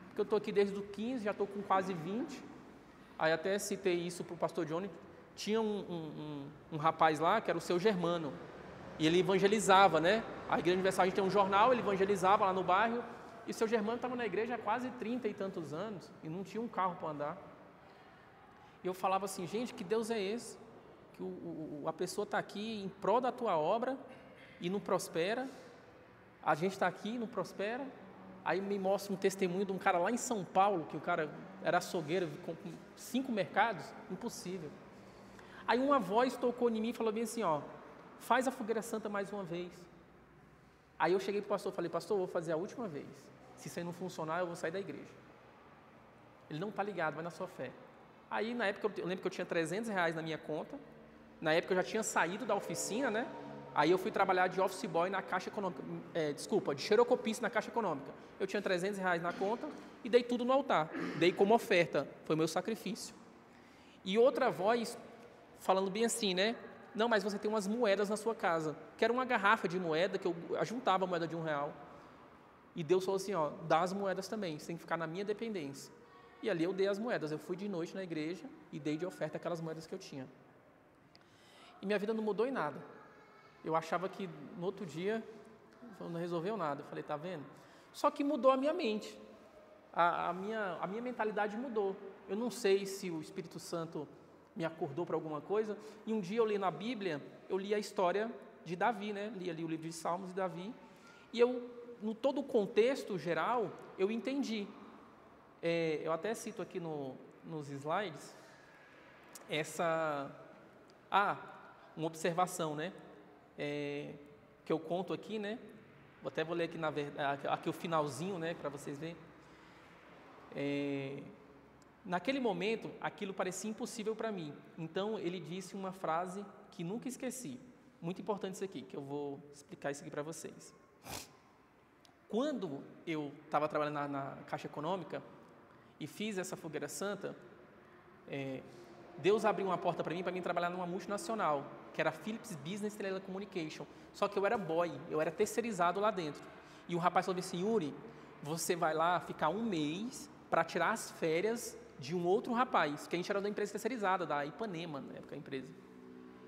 Porque eu estou aqui desde os 15, já estou com quase 20. Aí até citei isso para o pastor Johnny. Tinha um rapaz lá, que era o seu Germano, e ele evangelizava, né? A Igreja Universal, a gente tem um jornal, ele evangelizava lá no bairro, e o seu Germano estava na igreja há quase 30 e tantos anos, e não tinha um carro para andar. E eu falava assim, gente, que Deus é esse? Que a pessoa está aqui em prol da tua obra e não prospera, a gente está aqui e não prospera. Aí me mostra um testemunho de um cara lá em São Paulo, que o cara era açougueiro, com 5 mercados, impossível. Aí uma voz tocou em mim e falou bem assim, faz a fogueira santa mais uma vez. Aí eu cheguei para o pastor e falei, pastor, eu vou fazer a última vez. Se isso aí não funcionar, eu vou sair da igreja. Ele não está ligado, vai na sua fé. Aí na época, eu lembro que eu tinha R$300 na minha conta. Na época eu já tinha saído da oficina, né? Aí eu fui trabalhar de office boy na Caixa Econômica, de xerocopista na Caixa Econômica. Eu tinha R$300 na conta e dei tudo no altar. Dei como oferta, foi meu sacrifício. E outra voz falando bem assim, né? Não, mas você tem umas moedas na sua casa. Quero uma garrafa de moeda, que eu juntava a moeda de R$1. E Deus falou assim, dá as moedas também, você tem que ficar na minha dependência. E ali eu dei as moedas, eu fui de noite na igreja e dei de oferta aquelas moedas que eu tinha. E minha vida não mudou em nada. Eu achava que no outro dia não resolveu nada. Eu falei, tá vendo? Só que mudou a minha mente. A minha mentalidade mudou. Eu não sei se o Espírito Santo me acordou para alguma coisa. E um dia eu li na Bíblia, eu li a história de Davi, né? Li ali o livro de Salmos de Davi. E no todo o contexto geral, eu entendi. Eu até cito aqui nos slides uma observação, né? Que eu conto aqui, né? Vou ler aqui aqui o finalzinho, né? Para vocês verem. Naquele momento, aquilo parecia impossível para mim. Então, ele disse uma frase que nunca esqueci. Muito importante isso aqui, que eu vou explicar isso aqui para vocês. Quando eu estava trabalhando na Caixa Econômica e fiz essa fogueira santa, Deus abriu uma porta para mim trabalhar numa multinacional, que era Philips Business Telecommunication. Só que eu era boy, eu era terceirizado lá dentro. E o rapaz falou assim, Yuri, você vai lá ficar 1 mês para tirar as férias de um outro rapaz, que a gente era da empresa terceirizada, da Ipanema, na época a empresa.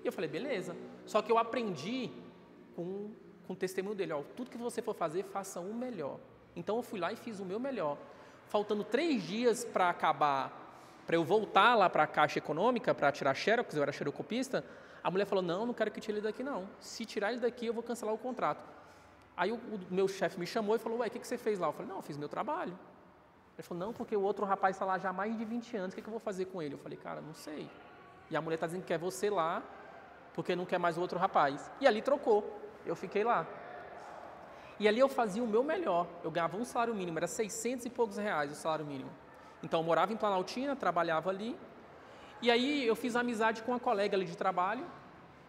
E eu falei, beleza. Só que eu aprendi com com o testemunho dele, ó, tudo que você for fazer, faça o melhor. Então eu fui lá e fiz o meu melhor. Faltando 3 dias para acabar, para eu voltar lá para a Caixa Econômica, para tirar xerox, eu era xerocopista, a mulher falou, não quero que tire ele daqui não. Se tirar ele daqui, eu vou cancelar o contrato. Aí o meu chefe me chamou e falou, ué, o que você fez lá? Eu falei, não, eu fiz meu trabalho. Ele falou, não, porque o outro rapaz está lá já há mais de 20 anos, o que eu vou fazer com ele? Eu falei, cara, não sei. E a mulher está dizendo que quer você lá, porque não quer mais o outro rapaz. E ali trocou, eu fiquei lá. E ali eu fazia o meu melhor, eu ganhava um salário mínimo, era 600 e poucos reais o salário mínimo. Então eu morava em Planaltina, trabalhava ali, e aí eu fiz amizade com uma colega ali de trabalho,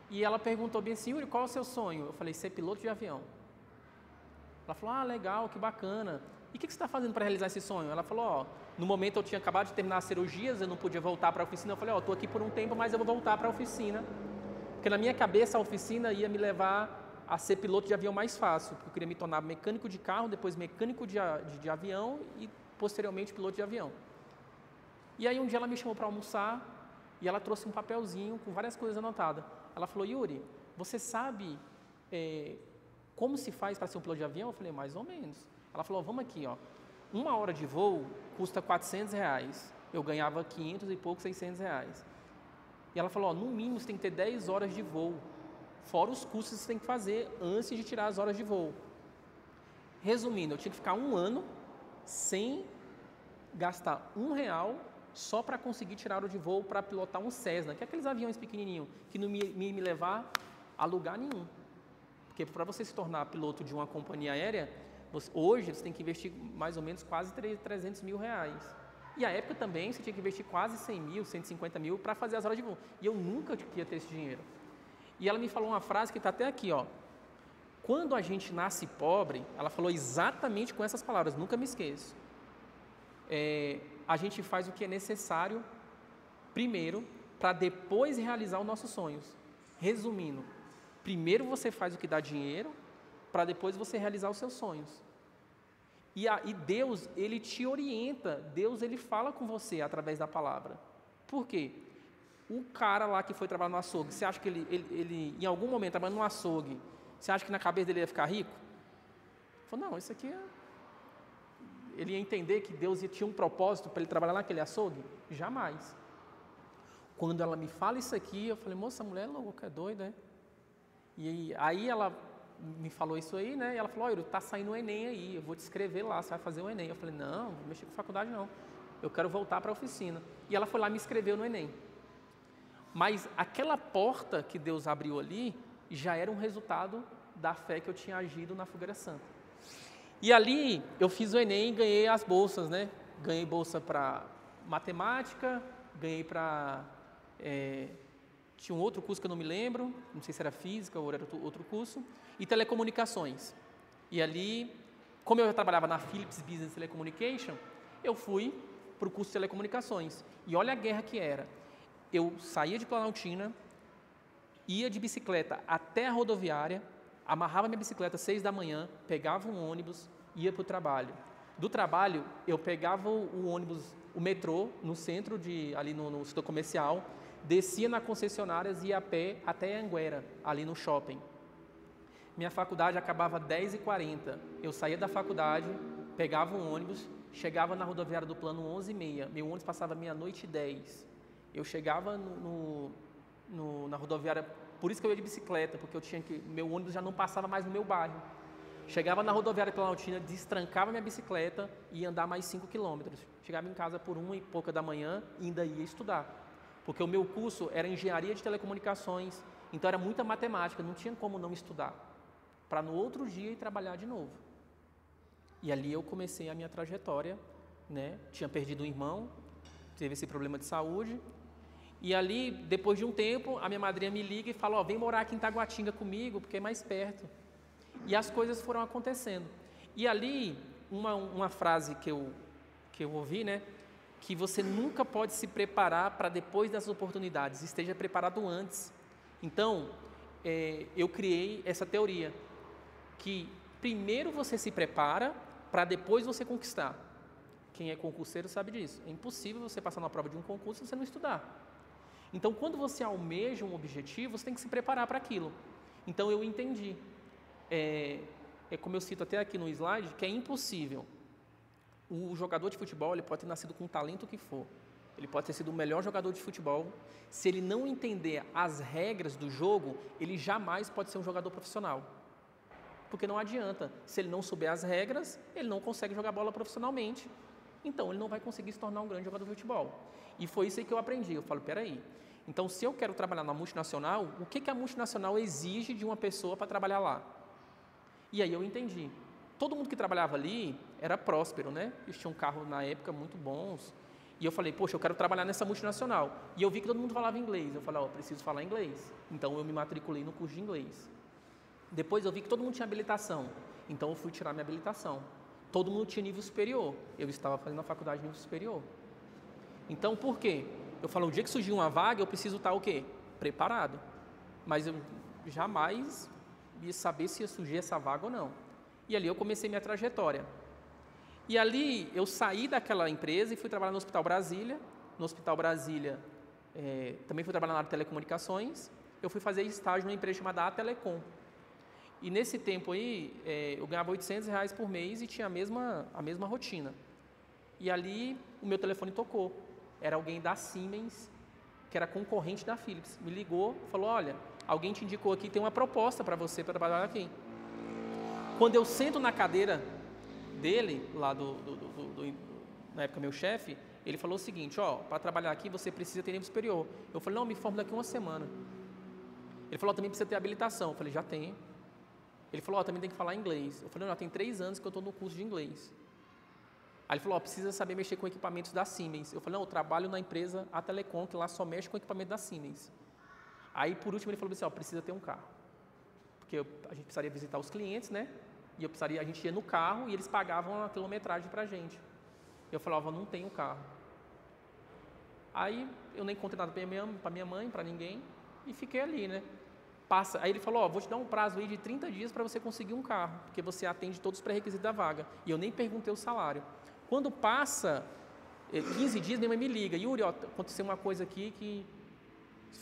e ela perguntou bem assim, Yuri, qual é o seu sonho? Eu falei, ser piloto de avião. Ela falou, ah, legal, que bacana. E o que você está fazendo para realizar esse sonho? Ela falou, ó, no momento eu tinha acabado de terminar as cirurgias, eu não podia voltar para a oficina. Eu falei, ó, estou aqui por um tempo, mas eu vou voltar para a oficina. Porque na minha cabeça a oficina ia me levar a ser piloto de avião mais fácil, porque eu queria me tornar mecânico de carro, depois mecânico de avião e posteriormente piloto de avião. E aí um dia ela me chamou para almoçar e ela trouxe um papelzinho com várias coisas anotadas. Ela falou, Yuri, você sabe como se faz para ser um piloto de avião? Eu falei, mais ou menos. Ela falou, vamos aqui, ó, 1 hora de voo custa R$400, eu ganhava 500 e pouco, R$600. E ela falou, ó, no mínimo você tem que ter 10 horas de voo, fora os custos que você tem que fazer antes de tirar as horas de voo. Resumindo, eu tinha que ficar 1 ano sem gastar R$1 só para conseguir tirar a hora de voo para pilotar um Cessna, que é aqueles aviões pequenininhos, que não ia me levar a lugar nenhum. Porque para você se tornar piloto de uma companhia aérea, hoje você tem que investir mais ou menos quase R$300 mil. E a época também você tinha que investir quase 100 mil, 150 mil para fazer as horas de voo. E eu nunca ia ter esse dinheiro. E ela me falou uma frase que está até aqui, ó. Quando a gente nasce pobre, ela falou exatamente com essas palavras, nunca me esqueço. A gente faz o que é necessário primeiro para depois realizar os nossos sonhos. Resumindo, primeiro você faz o que dá dinheiro para depois você realizar os seus sonhos. E Deus, Ele te orienta, Deus, Ele fala com você através da palavra. Por quê? O cara lá que foi trabalhar no açougue, você acha que ele em algum momento, trabalhando no açougue, você acha que na cabeça dele ia ficar rico? Ele falou, não, isso aqui é... Ele ia entender que Deus tinha um propósito para ele trabalhar naquele açougue? Jamais. Quando ela me fala isso aqui, eu falei, moça, a mulher é louca, é doida, é? E aí ela me falou isso aí, né? E ela falou, olha, tá saindo o Enem aí, eu vou te escrever lá, você vai fazer o Enem. Eu falei, não, não vou mexer com faculdade não, eu quero voltar para a oficina. E ela foi lá e me escreveu no Enem. Mas aquela porta que Deus abriu ali, já era um resultado da fé que eu tinha agido na Fogueira Santa. E ali, eu fiz o Enem e ganhei as bolsas, né? Ganhei bolsa para matemática, ganhei para... tinha um outro curso que eu não me lembro, não sei se era física ou era outro curso, e telecomunicações. E ali, como eu já trabalhava na Philips Business Telecommunication, eu fui para o curso de telecomunicações. E olha a guerra que era. Eu saía de Planaltina, ia de bicicleta até a rodoviária, amarrava minha bicicleta às 6 da manhã, pegava um ônibus, ia para o trabalho. Do trabalho, eu pegava o ônibus, o metrô, no centro, ali no setor comercial, descia na concessionária e ia a pé até Anguera, ali no shopping. Minha faculdade acabava às 10h40. Eu saía da faculdade, pegava um ônibus, chegava na rodoviária do Plano 11h30. Meu ônibus passava meia-noite e 10. Eu chegava na rodoviária, por isso que eu ia de bicicleta, porque meu ônibus já não passava mais no meu bairro. Chegava na rodoviária Planaltina, destrancava minha bicicleta e ia andar mais 5 quilômetros. Chegava em casa por 1 e pouca da manhã e ainda ia estudar. Porque o meu curso era engenharia de telecomunicações, então era muita matemática, não tinha como não estudar, para no outro dia ir trabalhar de novo. E ali eu comecei a minha trajetória, né? Tinha perdido um irmão, teve esse problema de saúde, e ali, depois de um tempo, a minha madrinha me liga e fala, vem morar aqui em Taguatinga comigo, porque é mais perto. E as coisas foram acontecendo. E ali, uma frase que eu ouvi, né? Que você nunca pode se preparar para depois das oportunidades, esteja preparado antes. Então, eu criei essa teoria, que primeiro você se prepara para depois você conquistar. Quem é concurseiro sabe disso. É impossível você passar na prova de um concurso se você não estudar. Então, quando você almeja um objetivo, você tem que se preparar para aquilo. Então, eu entendi é como eu cito até aqui no slide, que é impossível. O jogador de futebol, ele pode ter nascido com o talento que for. Ele pode ter sido o melhor jogador de futebol. Se ele não entender as regras do jogo, ele jamais pode ser um jogador profissional. Porque não adianta. Se ele não souber as regras, ele não consegue jogar bola profissionalmente. Então, ele não vai conseguir se tornar um grande jogador de futebol. E foi isso aí que eu aprendi. Eu falo, peraí, então se eu quero trabalhar na multinacional, o que a multinacional exige de uma pessoa para trabalhar lá? E aí eu entendi. Todo mundo que trabalhava ali era próspero, né? Eles tinham carros na época muito bons. E eu falei, poxa, eu quero trabalhar nessa multinacional. E eu vi que todo mundo falava inglês. Eu falei, eu preciso falar inglês. Então, eu me matriculei no curso de inglês. Depois eu vi que todo mundo tinha habilitação. Então, eu fui tirar minha habilitação. Todo mundo tinha nível superior. Eu estava fazendo a faculdade de nível superior. Então, por quê? Eu falo, o dia que surgir uma vaga, eu preciso estar o quê? Preparado. Mas eu jamais ia saber se ia surgir essa vaga ou não. E ali eu comecei minha trajetória. E ali eu saí daquela empresa e fui trabalhar no Hospital Brasília. No Hospital Brasília, também fui trabalhar na área de telecomunicações. Eu fui fazer estágio numa empresa chamada Atelecom. E nesse tempo aí, eu ganhava R$800 por mês e tinha a mesma rotina. E ali o meu telefone tocou. Era alguém da Siemens, que era concorrente da Philips. Me ligou, falou, olha, alguém te indicou aqui, tem uma proposta para você para trabalhar aqui. Quando eu sento na cadeira dele, lá na época meu chefe, ele falou o seguinte, para trabalhar aqui você precisa ter nível superior. Eu falei, não, me formo daqui uma semana. Ele falou, também precisa ter habilitação. Eu falei, já tenho. Ele falou, também tem que falar inglês. Eu falei, não, já tem 3 anos que eu estou no curso de inglês. Aí ele falou, precisa saber mexer com equipamentos da Siemens. Eu falei, não, eu trabalho na empresa Atelecom, que lá só mexe com equipamento da Siemens. Aí, por último, ele falou assim, precisa ter um carro. Porque a gente precisaria visitar os clientes, né? E a gente ia no carro e eles pagavam a quilometragem pra gente. Eu falava, não tenho carro. Aí, eu nem contei nada pra minha mãe, pra ninguém, e fiquei ali, né? Aí ele falou, vou te dar um prazo aí de 30 dias para você conseguir um carro, porque você atende todos os pré-requisitos da vaga. E eu nem perguntei o salário. Quando passa 15 dias, minha mãe me liga, Yuri, aconteceu uma coisa aqui que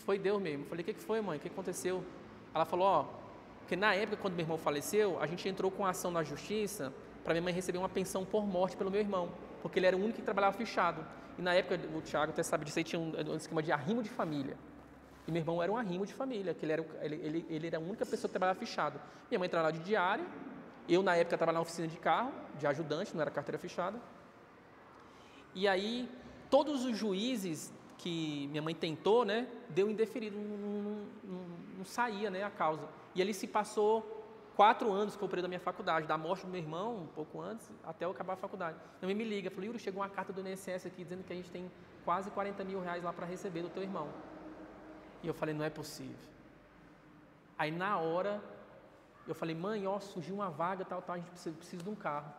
foi Deus mesmo. Eu falei, o que foi, mãe? O que aconteceu? Ela falou, porque na época, quando meu irmão faleceu, a gente entrou com ação na justiça para minha mãe receber uma pensão por morte pelo meu irmão, porque ele era o único que trabalhava fichado. E na época, o Thiago até sabe disso, aí tinha um esquema de arrimo de família. E meu irmão era um arrimo de família, que ele era a única pessoa que trabalhava fichado. Minha mãe trabalhava de diária, eu na época trabalhava na oficina de carro, de ajudante, não era carteira fechada. E aí, todos os juízes que minha mãe tentou, né, deu indeferido, não saía, né, a causa. E ali se passou 4 anos, que foi o período da minha faculdade, da morte do meu irmão, um pouco antes, até eu acabar a faculdade. Minha mãe me liga, falou, Yuri, chegou uma carta do INSS aqui, dizendo que a gente tem quase R$40 mil lá para receber do teu irmão. E eu falei, não é possível. Aí na hora, eu falei, mãe, surgiu uma vaga, tal, a gente precisa de um carro.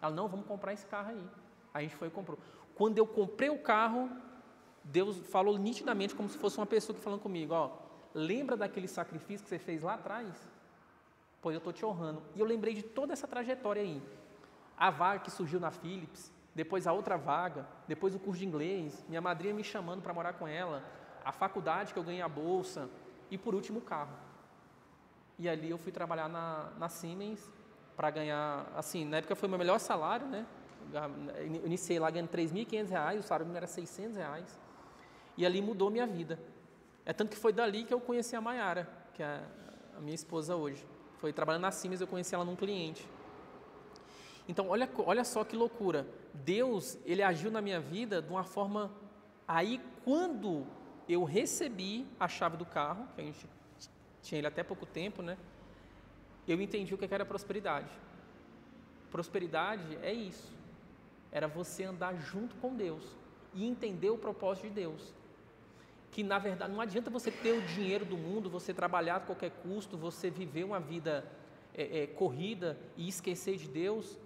Ela, não, vamos comprar esse carro aí. Aí a gente foi e comprou. Quando eu comprei o carro, Deus falou nitidamente, como se fosse uma pessoa que falando comigo, lembra daquele sacrifício que você fez lá atrás? Pois eu estou te honrando. E eu lembrei de toda essa trajetória aí. A vaga que surgiu na Philips, depois a outra vaga, depois o curso de inglês, minha madrinha me chamando para morar com ela, a faculdade que eu ganhei a bolsa e, por último, o carro. E ali eu fui trabalhar na Siemens para ganhar, assim, na época foi o meu melhor salário, né? Eu iniciei lá ganhando R$3.500, o salário mínimo era R$600. E ali mudou minha vida. É tanto que foi dali que eu conheci a Maiara, que é a minha esposa hoje. Foi trabalhando na Siemens, eu conheci ela num cliente. Então, olha só que loucura. Deus, Ele agiu na minha vida de uma forma... Aí, quando eu recebi a chave do carro, que a gente tinha ele até pouco tempo, né? Eu entendi o que era prosperidade. Prosperidade é isso. Era você andar junto com Deus e entender o propósito de Deus. Que, na verdade, não adianta você ter o dinheiro do mundo, você trabalhar a qualquer custo, você viver uma vida corrida e esquecer de Deus.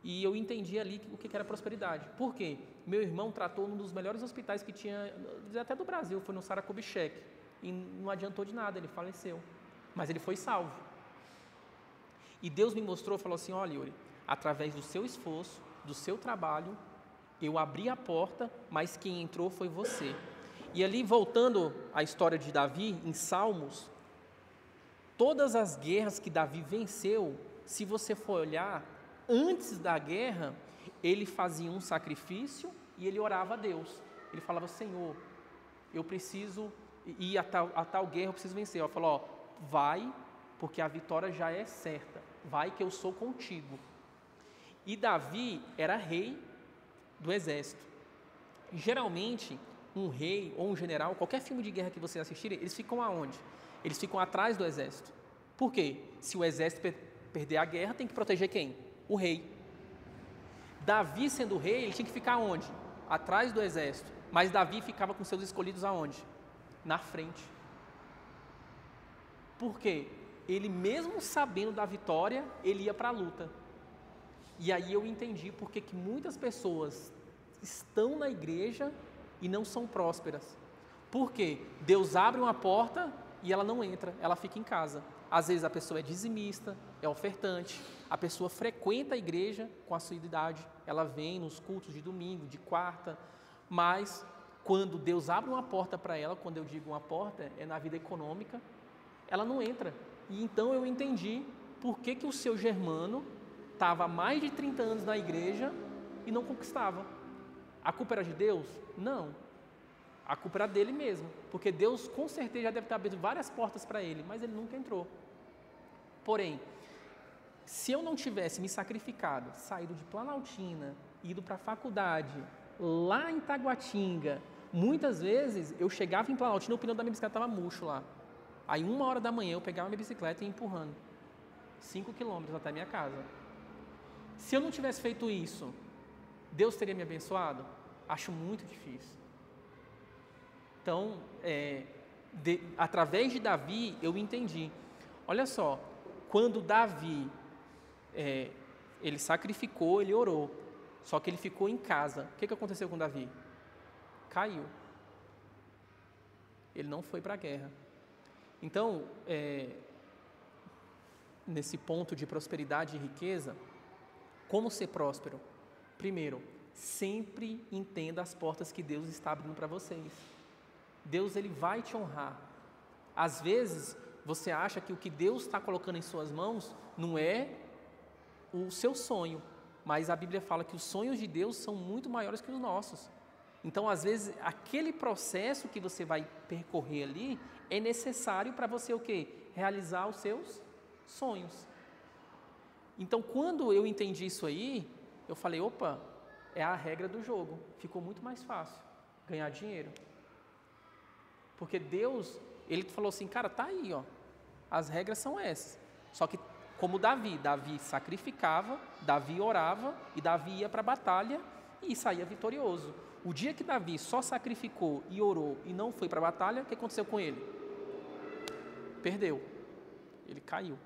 E eu entendi ali o que era prosperidade. Por quê? Meu irmão tratou num dos melhores hospitais que tinha, até do Brasil, foi no Sara Kubitschek. E não adiantou de nada, ele faleceu. Mas ele foi salvo. E Deus me mostrou, falou assim, olha, Yuri, através do seu esforço, do seu trabalho, eu abri a porta, mas quem entrou foi você. E ali, voltando à história de Davi, em Salmos, Todas as guerras que Davi venceu, se você for olhar, antes da guerra, ele fazia um sacrifício e ele orava a Deus. Ele falava: Senhor, eu preciso ir a tal guerra, eu preciso vencer. Ele falou: ó, vai, porque a vitória já é certa. Vai que eu sou contigo. E Davi era rei do exército. Geralmente, um rei ou um general, qualquer filme de guerra que vocês assistirem, eles ficam aonde? Eles ficam atrás do exército. Por quê? Se o exército perder a guerra, tem que proteger quem? O rei. Davi, sendo rei, ele tinha que ficar onde? Atrás do exército. Mas Davi ficava com seus escolhidos aonde? Na frente. Por quê? Ele, mesmo sabendo da vitória, ele ia para a luta. E aí eu entendi porque que muitas pessoas estão na igreja e não são prósperas. Por quê? Deus abre uma porta e ela não entra, ela fica em casa. Às vezes a pessoa é dizimista, é ofertante, a pessoa frequenta a igreja com a sua idade, ela vem nos cultos de domingo, de quarta, mas quando Deus abre uma porta para ela, quando eu digo uma porta, é na vida econômica, ela não entra. E então eu entendi por que o seu Germano estava há mais de 30 anos na igreja e não conquistava. A culpa era de Deus? Não. A culpa era dele mesmo, porque Deus com certeza já deve ter aberto várias portas para ele, mas ele nunca entrou. Porém, se eu não tivesse me sacrificado, saído de Planaltina, ido para a faculdade, lá em Taguatinga, muitas vezes eu chegava em Planaltina, o pneu da minha bicicleta estava murcho lá. Aí 1h da manhã eu pegava minha bicicleta e ia empurrando 5 quilômetros até a minha casa. Se eu não tivesse feito isso, Deus teria me abençoado? Acho muito difícil. Então, através de Davi, eu entendi. Olha só, quando Davi, ele sacrificou, ele orou, só que ele ficou em casa. O que aconteceu com Davi? Caiu. Ele não foi para a guerra. Então, nesse ponto de prosperidade e riqueza, como ser próspero? Primeiro, sempre entenda as portas que Deus está abrindo para vocês. Deus, ele vai te honrar. Às vezes, você acha que o que Deus está colocando em suas mãos não é o seu sonho, mas a Bíblia fala que os sonhos de Deus são muito maiores que os nossos. Então, às vezes, aquele processo que você vai percorrer ali é necessário para você o quê? Realizar os seus sonhos. Então, quando eu entendi isso aí, eu falei: opa, é a regra do jogo. Ficou muito mais fácil ganhar dinheiro. Porque Deus, ele falou assim: cara, tá aí, ó, as regras são essas. Só que como Davi sacrificava, Davi orava e Davi ia para a batalha e saía vitorioso. O dia que Davi só sacrificou e orou e não foi para a batalha, o que aconteceu com ele? Perdeu. Ele caiu.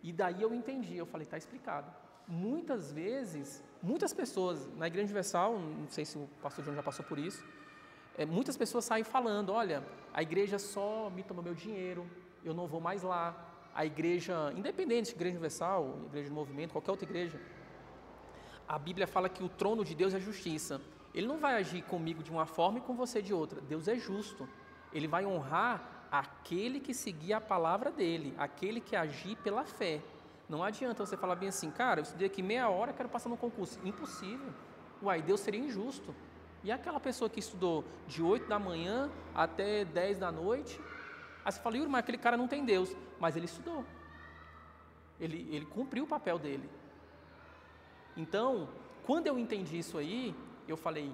E daí eu entendi, eu falei: tá explicado. Muitas vezes, muitas pessoas, na Igreja Universal, não sei se o pastor João já passou por isso, muitas pessoas saem falando: olha, a igreja só me tomou meu dinheiro, eu não vou mais lá. A igreja, independente, Igreja Universal, Igreja do Movimento, qualquer outra igreja, a Bíblia fala que o trono de Deus é justiça. Ele não vai agir comigo de uma forma e com você de outra. Deus é justo. Ele vai honrar aquele que seguir a palavra dele, aquele que agir pela fé. Não adianta você falar bem assim: cara, eu estudei aqui meia hora, quero passar no concurso. Impossível. Uai, Deus seria injusto. E aquela pessoa que estudou de 8 da manhã até 10 da noite, aí você fala: Yuri, mas aquele cara não tem Deus. Mas ele estudou. Ele cumpriu o papel dele. Então, quando eu entendi isso aí, eu falei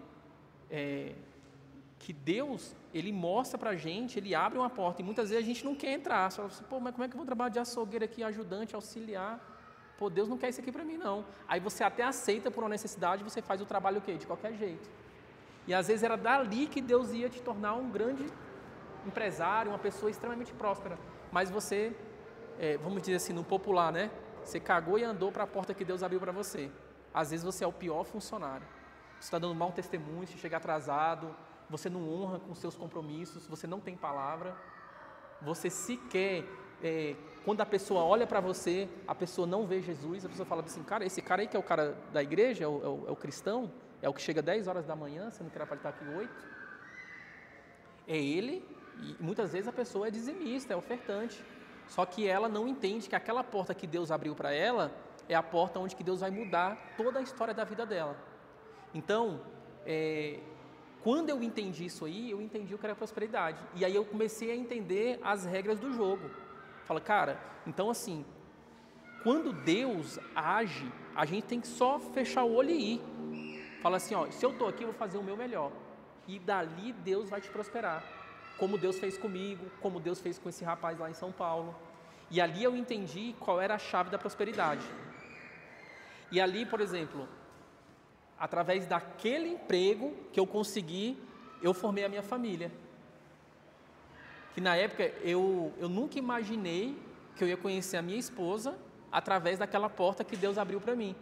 que Deus, ele mostra pra gente, ele abre uma porta, e muitas vezes a gente não quer entrar. Você fala assim: pô, mas como é que eu vou trabalhar de açougueiro aqui, ajudante, auxiliar? Pô, Deus não quer isso aqui para mim, não. Aí você até aceita por uma necessidade, você faz o trabalho o quê? De qualquer jeito. E às vezes era dali que Deus ia te tornar um grande empresário, uma pessoa extremamente próspera. Mas você, vamos dizer assim, no popular, né? Você cagou e andou para a porta que Deus abriu para você. Às vezes você é o pior funcionário. Você está dando mau testemunho, você chega atrasado, você não honra com seus compromissos, você não tem palavra, você sequer, quando a pessoa olha para você, a pessoa não vê Jesus, a pessoa fala assim: cara, esse cara aí que é o cara da igreja, é o cristão, é o que chega 10 horas da manhã, sendo que era para estar aqui 8, é ele, e muitas vezes a pessoa é dizimista, é ofertante, Só que ela não entende que aquela porta que Deus abriu para ela é a porta onde que Deus vai mudar toda a história da vida dela. Então, quando eu entendi isso aí, eu entendi o que era prosperidade. E aí eu comecei a entender as regras do jogo. Fala, cara, então assim, quando Deus age, a gente tem que só fechar o olho e ir. Fala assim, ó, se eu estou aqui, eu vou fazer o meu melhor. E dali Deus vai te prosperar. Como Deus fez comigo, como Deus fez com esse rapaz lá em São Paulo. E ali eu entendi qual era a chave da prosperidade. E ali, por exemplo, através daquele emprego que eu consegui, eu formei a minha família. Que na época eu nunca imaginei que eu ia conhecer a minha esposa através daquela porta que Deus abriu para mim.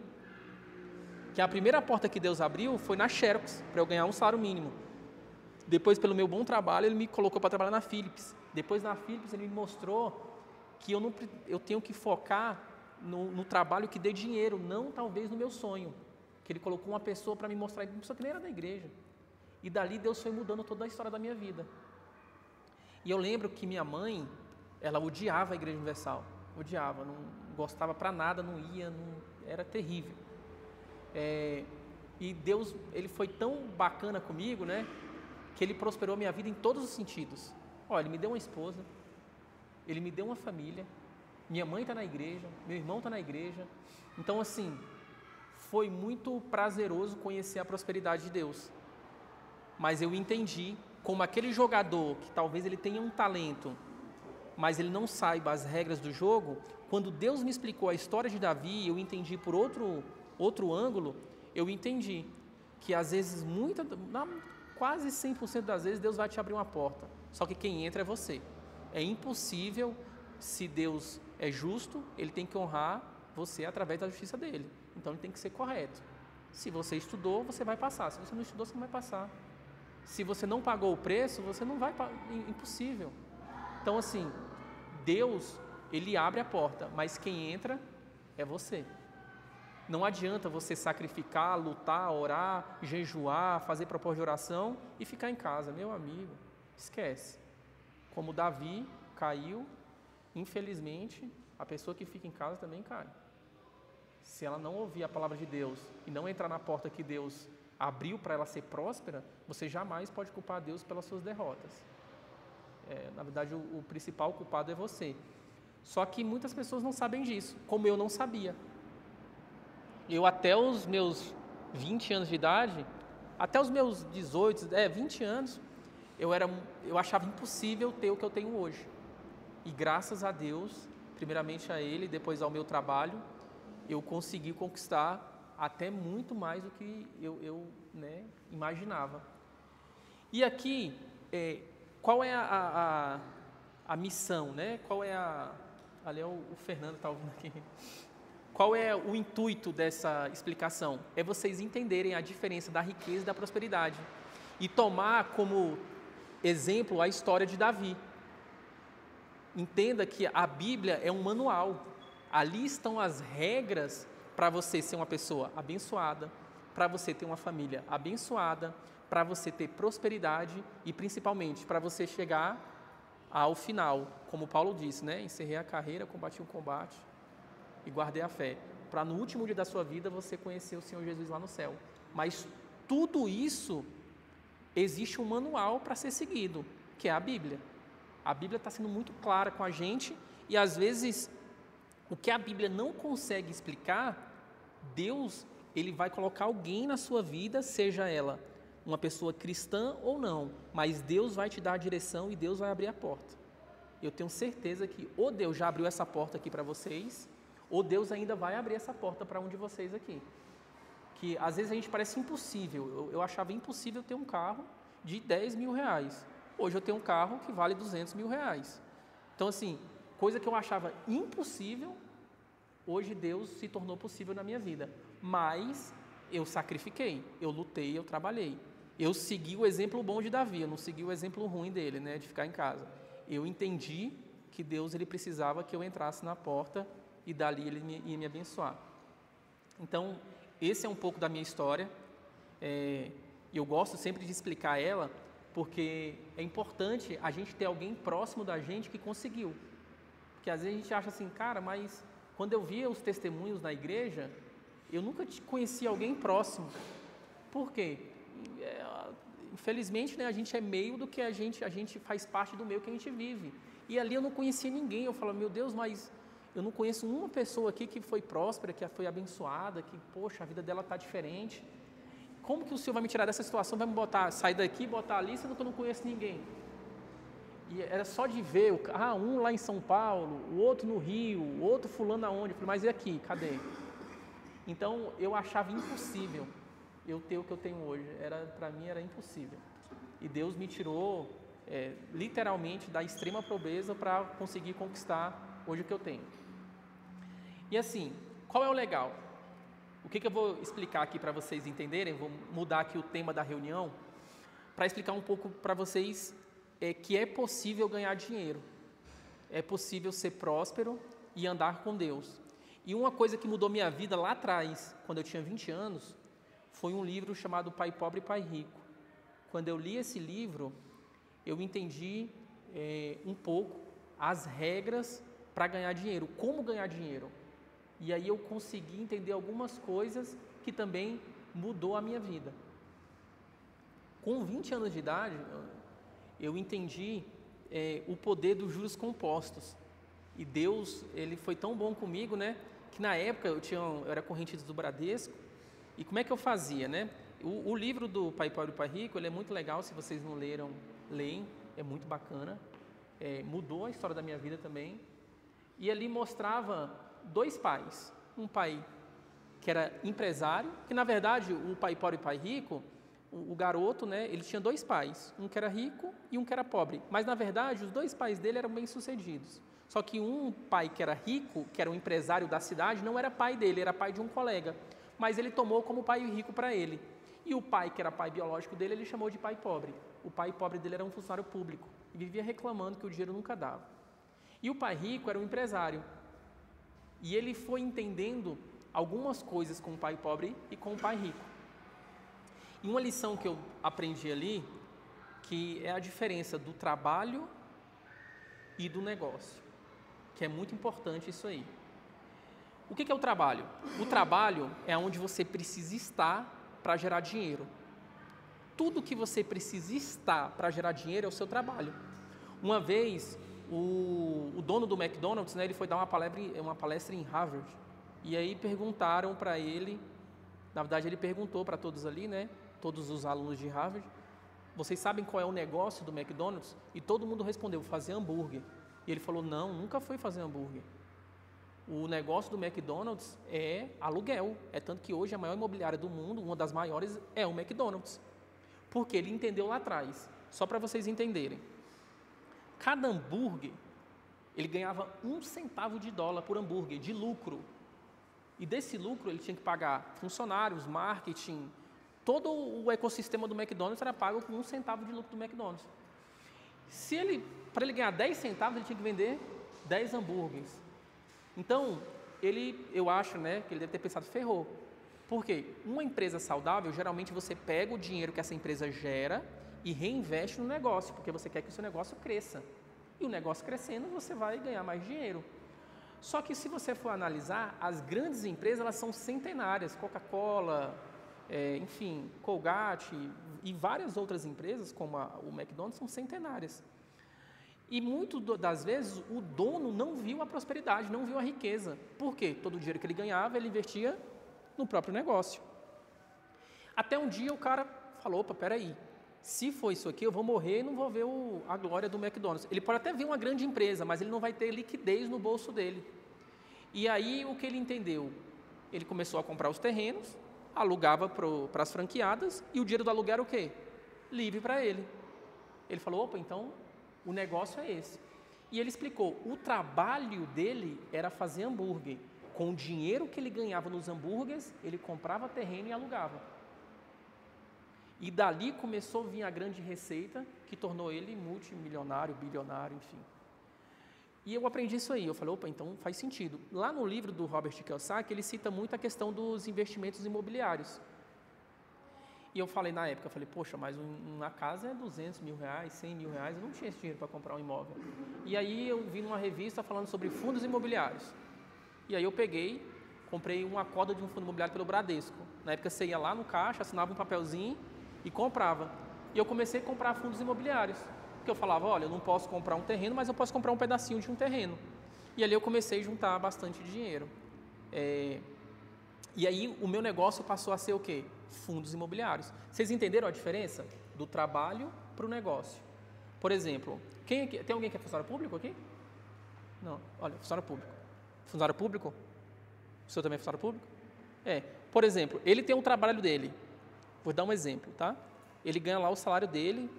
Que a primeira porta que Deus abriu foi na Xerox, para eu ganhar um salário mínimo. Depois, pelo meu bom trabalho, Ele me colocou para trabalhar na Philips. Depois, na Philips, Ele me mostrou que eu tenho que focar no trabalho que dê dinheiro, não talvez no meu sonho. Que Ele colocou uma pessoa para me mostrar, uma pessoa que nem era da igreja. E dali Deus foi mudando toda a história da minha vida. E eu lembro que minha mãe, ela odiava a Igreja Universal. Odiava, não gostava para nada, não ia, era terrível. E Deus, Ele foi tão bacana comigo, né? Que Ele prosperou a minha vida em todos os sentidos. Olha, Ele me deu uma esposa, Ele me deu uma família, minha mãe está na igreja, meu irmão está na igreja. Então, assim, foi muito prazeroso conhecer a prosperidade de Deus. Mas eu entendi como aquele jogador que talvez ele tenha um talento, mas ele não saiba as regras do jogo, quando Deus me explicou a história de Davi, eu entendi por outro ângulo, eu entendi que às vezes, quase 100% das vezes, Deus vai te abrir uma porta, só que quem entra é você. É impossível, se Deus é justo, Ele tem que honrar você através da justiça dEle, então Ele tem que ser correto. Se você estudou, você vai passar, se você não estudou, você não vai passar. Se você não pagou o preço, você não vai, impossível. Então assim, Deus, Ele abre a porta, mas quem entra é você. Não adianta você sacrificar, lutar, orar, jejuar, fazer propósito de oração e ficar em casa. Meu amigo, esquece. Como Davi caiu, infelizmente, a pessoa que fica em casa também cai. Se ela não ouvir a palavra de Deus e não entrar na porta que Deus abriu para ela ser próspera, você jamais pode culpar Deus pelas suas derrotas. Na verdade, o principal culpado é você. Só que muitas pessoas não sabem disso, como eu não sabia. Eu até os meus 20 anos de idade, até os meus 20 anos, eu achava impossível ter o que eu tenho hoje. E graças a Deus, primeiramente a Ele, depois ao meu trabalho, eu consegui conquistar até muito mais do que eu imaginava. E aqui, qual é a missão, né? Qual é ali é o Fernando está ouvindo aqui. Qual é o intuito dessa explicação? É vocês entenderem a diferença da riqueza e da prosperidade e tomar como exemplo a história de Davi. Entenda que a Bíblia é um manual. Ali estão as regras para você ser uma pessoa abençoada, para você ter uma família abençoada, para você ter prosperidade e principalmente para você chegar ao final, como Paulo disse, né? Encerrei a carreira, combati o combate e guardei a fé, para no último dia da sua vida você conhecer o Senhor Jesus lá no céu. Mas tudo isso, existe um manual para ser seguido, que é a Bíblia. A Bíblia está sendo muito clara com a gente e às vezes o que a Bíblia não consegue explicar, Deus, Ele vai colocar alguém na sua vida, seja ela uma pessoa cristã ou não, mas Deus vai te dar a direção e Deus vai abrir a porta. Eu tenho certeza que ou Deus já abriu essa porta aqui para vocês, ou Deus ainda vai abrir essa porta para um de vocês aqui. Que às vezes a gente parece impossível. Eu achava impossível ter um carro de 10 mil reais. Hoje eu tenho um carro que vale 200 mil reais. Então assim, coisa que eu achava impossível, hoje Deus se tornou possível na minha vida. Mas eu sacrifiquei, eu lutei, eu trabalhei. Eu segui o exemplo bom de Davi, eu não segui o exemplo ruim dele, né, de ficar em casa. Eu entendi que Deus ele precisava que eu entrasse na porta e dali Ele ia me abençoar. Então, esse é um pouco da minha história. Eu gosto sempre de explicar ela, porque é importante a gente ter alguém próximo da gente que conseguiu. Porque às vezes a gente acha assim, cara, mas quando eu via os testemunhos na igreja, eu nunca conhecia alguém próximo. Por quê? Infelizmente, né, a gente é meio do que a gente faz parte do meio que a gente vive. E ali eu não conhecia ninguém. Eu falo, meu Deus, mas eu não conheço uma pessoa aqui que foi próspera, que foi abençoada, que, poxa, a vida dela está diferente. Como que o Senhor vai me tirar dessa situação, vai me sair daqui, botar ali, sendo que eu não conheço ninguém? E era só de ver, um lá em São Paulo, o outro no Rio, o outro fulano aonde? Eu falei, mas e aqui, cadê? Então, eu achava impossível eu ter o que eu tenho hoje. Para mim era impossível. E Deus me tirou, literalmente, da extrema pobreza para conseguir conquistar hoje o que eu tenho. E assim, qual é o legal? O que eu vou explicar aqui para vocês entenderem? Vou mudar aqui o tema da reunião para explicar um pouco para vocês que é possível ganhar dinheiro. É possível ser próspero e andar com Deus. E uma coisa que mudou minha vida lá atrás, quando eu tinha 20 anos, foi um livro chamado Pai Pobre e Pai Rico. Quando eu li esse livro, eu entendi um pouco as regras para ganhar dinheiro, como ganhar dinheiro. E aí eu consegui entender algumas coisas que também mudou a minha vida. Com 20 anos de idade, eu entendi o poder dos juros compostos. E Deus, Ele foi tão bom comigo, né? Que na época eu era correntista do Bradesco. E como é que eu fazia, né? O livro do Pai Pobre e Pai Rico, ele é muito legal, se vocês não leram, leem, é muito bacana. Mudou a história da minha vida também. E ali mostrava 2 pais. Um pai que era empresário, que na verdade o Pai Pobre e Pai Rico, o garoto, né, ele tinha 2 pais, um que era rico e um que era pobre. Mas na verdade os 2 pais dele eram bem-sucedidos. Só que um pai que era rico, que era um empresário da cidade, não era pai dele, era pai de um colega. Mas ele tomou como pai rico para ele. E o pai, que era pai biológico dele, ele chamou de pai pobre. O pai pobre dele era um funcionário público e vivia reclamando que o dinheiro nunca dava. E o pai rico era um empresário. E ele foi entendendo algumas coisas com o pai pobre e com o pai rico. E uma lição que eu aprendi ali, que é a diferença do trabalho e do negócio, que é muito importante isso aí. O que é o trabalho? O trabalho é onde você precisa estar para gerar dinheiro. Tudo que você precisa estar para gerar dinheiro é o seu trabalho. Uma vez, o dono do McDonald's, né, ele foi dar uma palestra em Harvard. E aí perguntaram para ele, na verdade ele perguntou para todos ali, né, todos os alunos de Harvard, vocês sabem qual é o negócio do McDonald's? E todo mundo respondeu, fazer hambúrguer. E ele falou, não, nunca foi fazer hambúrguer. O negócio do McDonald's é aluguel. É tanto que hoje a maior imobiliária do mundo, uma das maiores, é o McDonald's. Porque ele entendeu lá atrás. Só para vocês entenderem. Cada hambúrguer, ele ganhava $0,01 por hambúrguer, de lucro. E desse lucro ele tinha que pagar funcionários, marketing, todo o ecossistema do McDonald's era pago com $0,01 de lucro do McDonald's. Para ele ganhar 10 centavos, ele tinha que vender 10 hambúrgueres. Então, eu acho, né, que ele deve ter pensado, ferrou. Por quê? Uma empresa saudável, geralmente você pega o dinheiro que essa empresa gera e reinveste no negócio, porque você quer que o seu negócio cresça. E o negócio crescendo, você vai ganhar mais dinheiro. Só que se você for analisar, as grandes empresas, elas são centenárias. Coca-Cola, enfim, Colgate e várias outras empresas, como o McDonald's, são centenárias. E muitas das vezes o dono não viu a prosperidade, não viu a riqueza. Por quê? Todo o dinheiro que ele ganhava, ele investia no próprio negócio. Até um dia o cara falou, opa, peraí, se for isso aqui, eu vou morrer e não vou ver a glória do McDonald's. Ele pode até ver uma grande empresa, mas ele não vai ter liquidez no bolso dele. E aí o que ele entendeu? Ele começou a comprar os terrenos, alugava para as franqueadas e o dinheiro do aluguel era o quê? Livre para ele. Ele falou, opa, então o negócio é esse. E ele explicou, o trabalho dele era fazer hambúrguer. Com o dinheiro que ele ganhava nos hambúrgueres, ele comprava terreno e alugava. E dali começou a vir a grande receita, que tornou ele multimilionário, bilionário, enfim. E eu aprendi isso aí, eu falei, opa, então faz sentido. Lá no livro do Robert Kiyosaki, ele cita muito a questão dos investimentos imobiliários. E eu falei na época, poxa, mas uma casa é 200 mil reais, 100 mil reais, eu não tinha esse dinheiro para comprar um imóvel. E aí eu vi numa revista falando sobre fundos imobiliários. E aí eu peguei, comprei uma cota de um fundo imobiliário pelo Bradesco. Na época você ia lá no caixa, assinava um papelzinho e comprava. E eu comecei a comprar fundos imobiliários. Porque eu falava, olha, eu não posso comprar um terreno, mas eu posso comprar um pedacinho de um terreno. E ali eu comecei a juntar bastante dinheiro. E aí o meu negócio passou a ser o quê? Fundos imobiliários. Vocês entenderam a diferença do trabalho para o negócio? Por exemplo, tem alguém que é funcionário público aqui? Não, olha, funcionário público. Funcionário público? O senhor também é funcionário público? Por exemplo, ele tem o trabalho dele. Vou dar um exemplo, tá? Ele ganha lá o salário dele.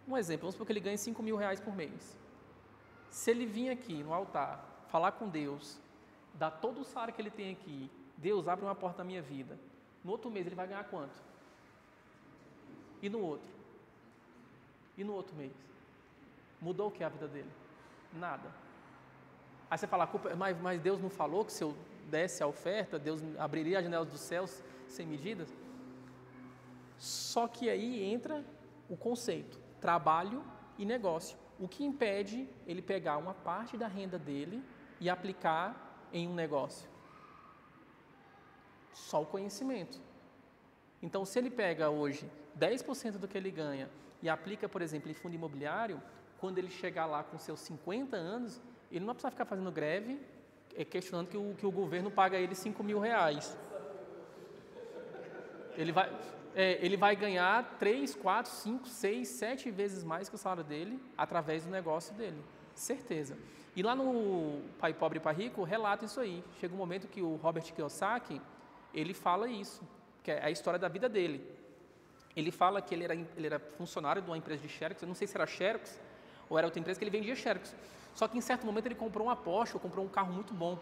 Um exemplo, vamos supor que ele ganha 5 mil reais por mês. Se ele vir aqui no altar, falar com Deus, dar todo o salário que ele tem aqui, Deus abre uma porta na minha vida. No outro mês ele vai ganhar quanto? E no outro? E no outro mês? Mudou o que a vida dele? Nada. Aí você fala, mas Deus não falou que se eu desse a oferta, Deus abriria as janelas dos céus sem medidas? Só que aí entra o conceito, trabalho e negócio. O que impede ele pegar uma parte da renda dele e aplicar em um negócio? Só o conhecimento. Então, se ele pega hoje 10% do que ele ganha e aplica, por exemplo, em fundo imobiliário, quando ele chegar lá com seus 50 anos, ele não vai precisar ficar fazendo greve, questionando que o governo paga ele 5 mil reais. Ele vai ganhar 3, 4, 5, 6, 7 vezes mais que o salário dele através do negócio dele. Certeza. E lá no Pai Pobre e Pai Rico, relata isso aí. Chega um momento que o Robert Kiyosaki, ele fala isso, que é a história da vida dele. Ele fala que ele era funcionário de uma empresa de Xerox, eu não sei se era Xerox ou era outra empresa, que ele vendia Xerox. Só que em certo momento ele comprou uma Porsche, ou comprou um carro muito bom.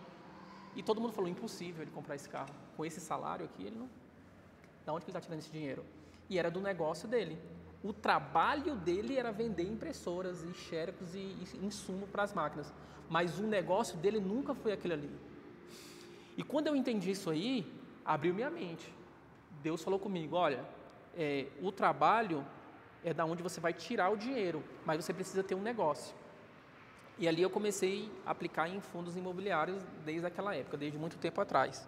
E todo mundo falou, impossível ele comprar esse carro. Com esse salário aqui, ele não... Da onde que ele está tirando esse dinheiro? E era do negócio dele. O trabalho dele era vender impressoras e Xerox e insumo para as máquinas. Mas o negócio dele nunca foi aquele ali. E quando eu entendi isso aí, abriu minha mente. Deus falou comigo, olha, o trabalho é da onde você vai tirar o dinheiro, mas você precisa ter um negócio. E ali eu comecei a aplicar em fundos imobiliários desde aquela época, desde muito tempo atrás.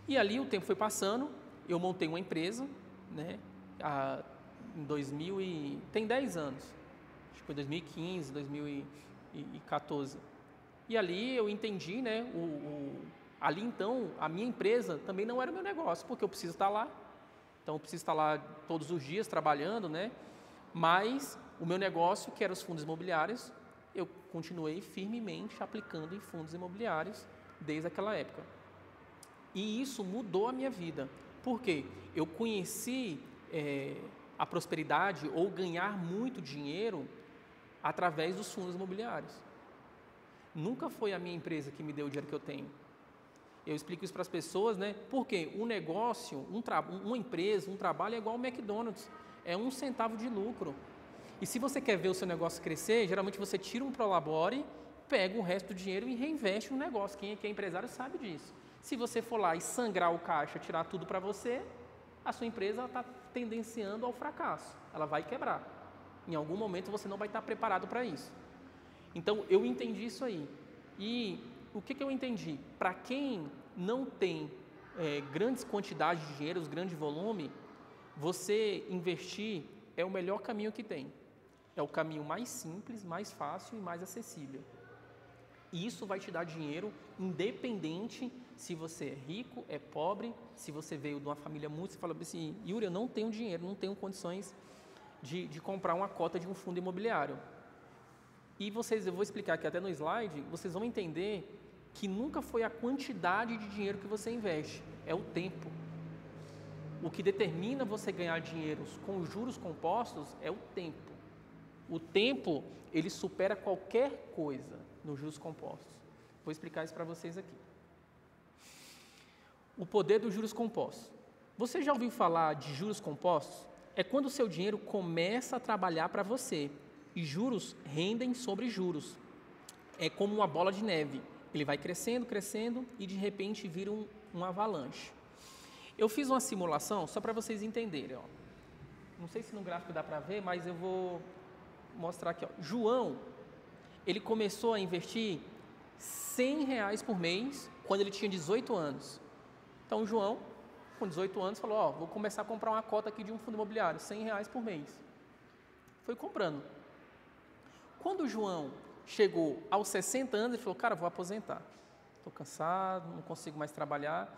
E ali o tempo foi passando, eu montei uma empresa, né, em 2000 tem 10 anos, acho que foi 2015, 2014. E ali eu entendi, né, ali então, a minha empresa também não era o meu negócio, porque eu preciso estar lá. Então, eu preciso estar lá todos os dias trabalhando, né? Mas o meu negócio, que era os fundos imobiliários, eu continuei firmemente aplicando em fundos imobiliários desde aquela época. E isso mudou a minha vida. Por quê? Eu conheci a prosperidade ou ganhar muito dinheiro através dos fundos imobiliários. Nunca foi a minha empresa que me deu o dinheiro que eu tenho. Eu explico isso para as pessoas, né? Porque um negócio, uma empresa, um trabalho é igual ao McDonald's. É 1 centavo de lucro. E se você quer ver o seu negócio crescer, geralmente você tira um prolabore, pega o resto do dinheiro e reinveste no negócio. Quem é empresário sabe disso. Se você for lá e sangrar o caixa, tirar tudo para você, a sua empresa está tendenciando ao fracasso. Ela vai quebrar. Em algum momento você não vai estar preparado para isso. Então, eu entendi isso aí. E o que eu entendi? Para quem não tem grandes quantidades de dinheiro, grande volume, você investir é o melhor caminho que tem. É o caminho mais simples, mais fácil e mais acessível. E isso vai te dar dinheiro independente se você é rico, é pobre, se você veio de uma família muito, você fala assim, Yuri, eu não tenho dinheiro, não tenho condições de comprar uma cota de um fundo imobiliário. E eu vou explicar aqui até no slide, vocês vão entender que nunca foi a quantidade de dinheiro que você investe, é o tempo. O que determina você ganhar dinheiro com juros compostos é o tempo. O tempo, ele supera qualquer coisa nos juros compostos. Vou explicar isso para vocês aqui. O poder dos juros compostos. Você já ouviu falar de juros compostos? É quando o seu dinheiro começa a trabalhar para você e juros rendem sobre juros. É como uma bola de neve. Ele vai crescendo, crescendo e de repente vira um avalanche. Eu fiz uma simulação só para vocês entenderem. Ó. Não sei se no gráfico dá para ver, mas eu vou mostrar aqui. Ó. João, ele começou a investir R$100 por mês quando ele tinha 18 anos. Então, João, com 18 anos, falou, ó, vou começar a comprar uma cota aqui de um fundo imobiliário, R$100 por mês. Foi comprando. Quando o João chegou aos 60 anos, ele falou, cara, vou aposentar. Estou cansado, não consigo mais trabalhar.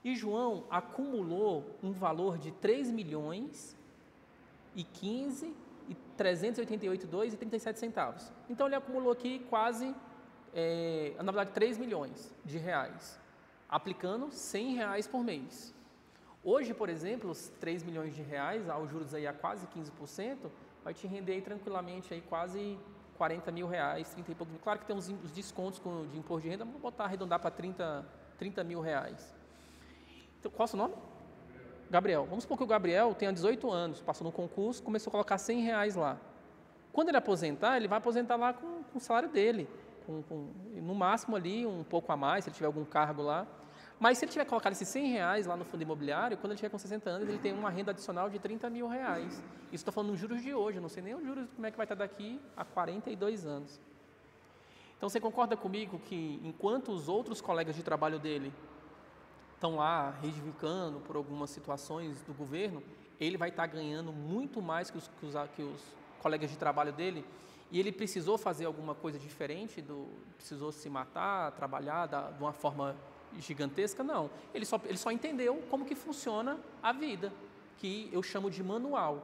E João acumulou um valor de R$3.015.388,37. Então, ele acumulou aqui quase, na verdade, R$3 milhões, aplicando R$100 por mês. Hoje, por exemplo, os R$3 milhões, aos juros aí a quase 15%, vai te render aí tranquilamente aí quase R$40 mil, 30 e pouco mil. Claro que tem os descontos de imposto de renda, vamos botar, arredondar para 30 mil reais. Então, qual é o seu nome? Gabriel. Vamos supor que o Gabriel tenha 18 anos, passou no concurso, começou a colocar R$100 lá. Quando ele aposentar, ele vai aposentar lá com o salário dele, no máximo ali um pouco a mais, se ele tiver algum cargo lá. Mas se ele tiver colocado esses R$100 lá no fundo imobiliário, quando ele tiver com 60 anos, ele tem uma renda adicional de R$30 mil. Isso estou falando nos juros de hoje, eu não sei nem os juros como é que vai estar daqui a 42 anos. Então, você concorda comigo que enquanto os outros colegas de trabalho dele estão lá reivindicando por algumas situações do governo, ele vai estar ganhando muito mais que os colegas de trabalho dele, e ele precisou fazer alguma coisa diferente, precisou se matar, trabalhar de uma forma gigantesca? Não. Ele só entendeu como que funciona a vida, que eu chamo de manual,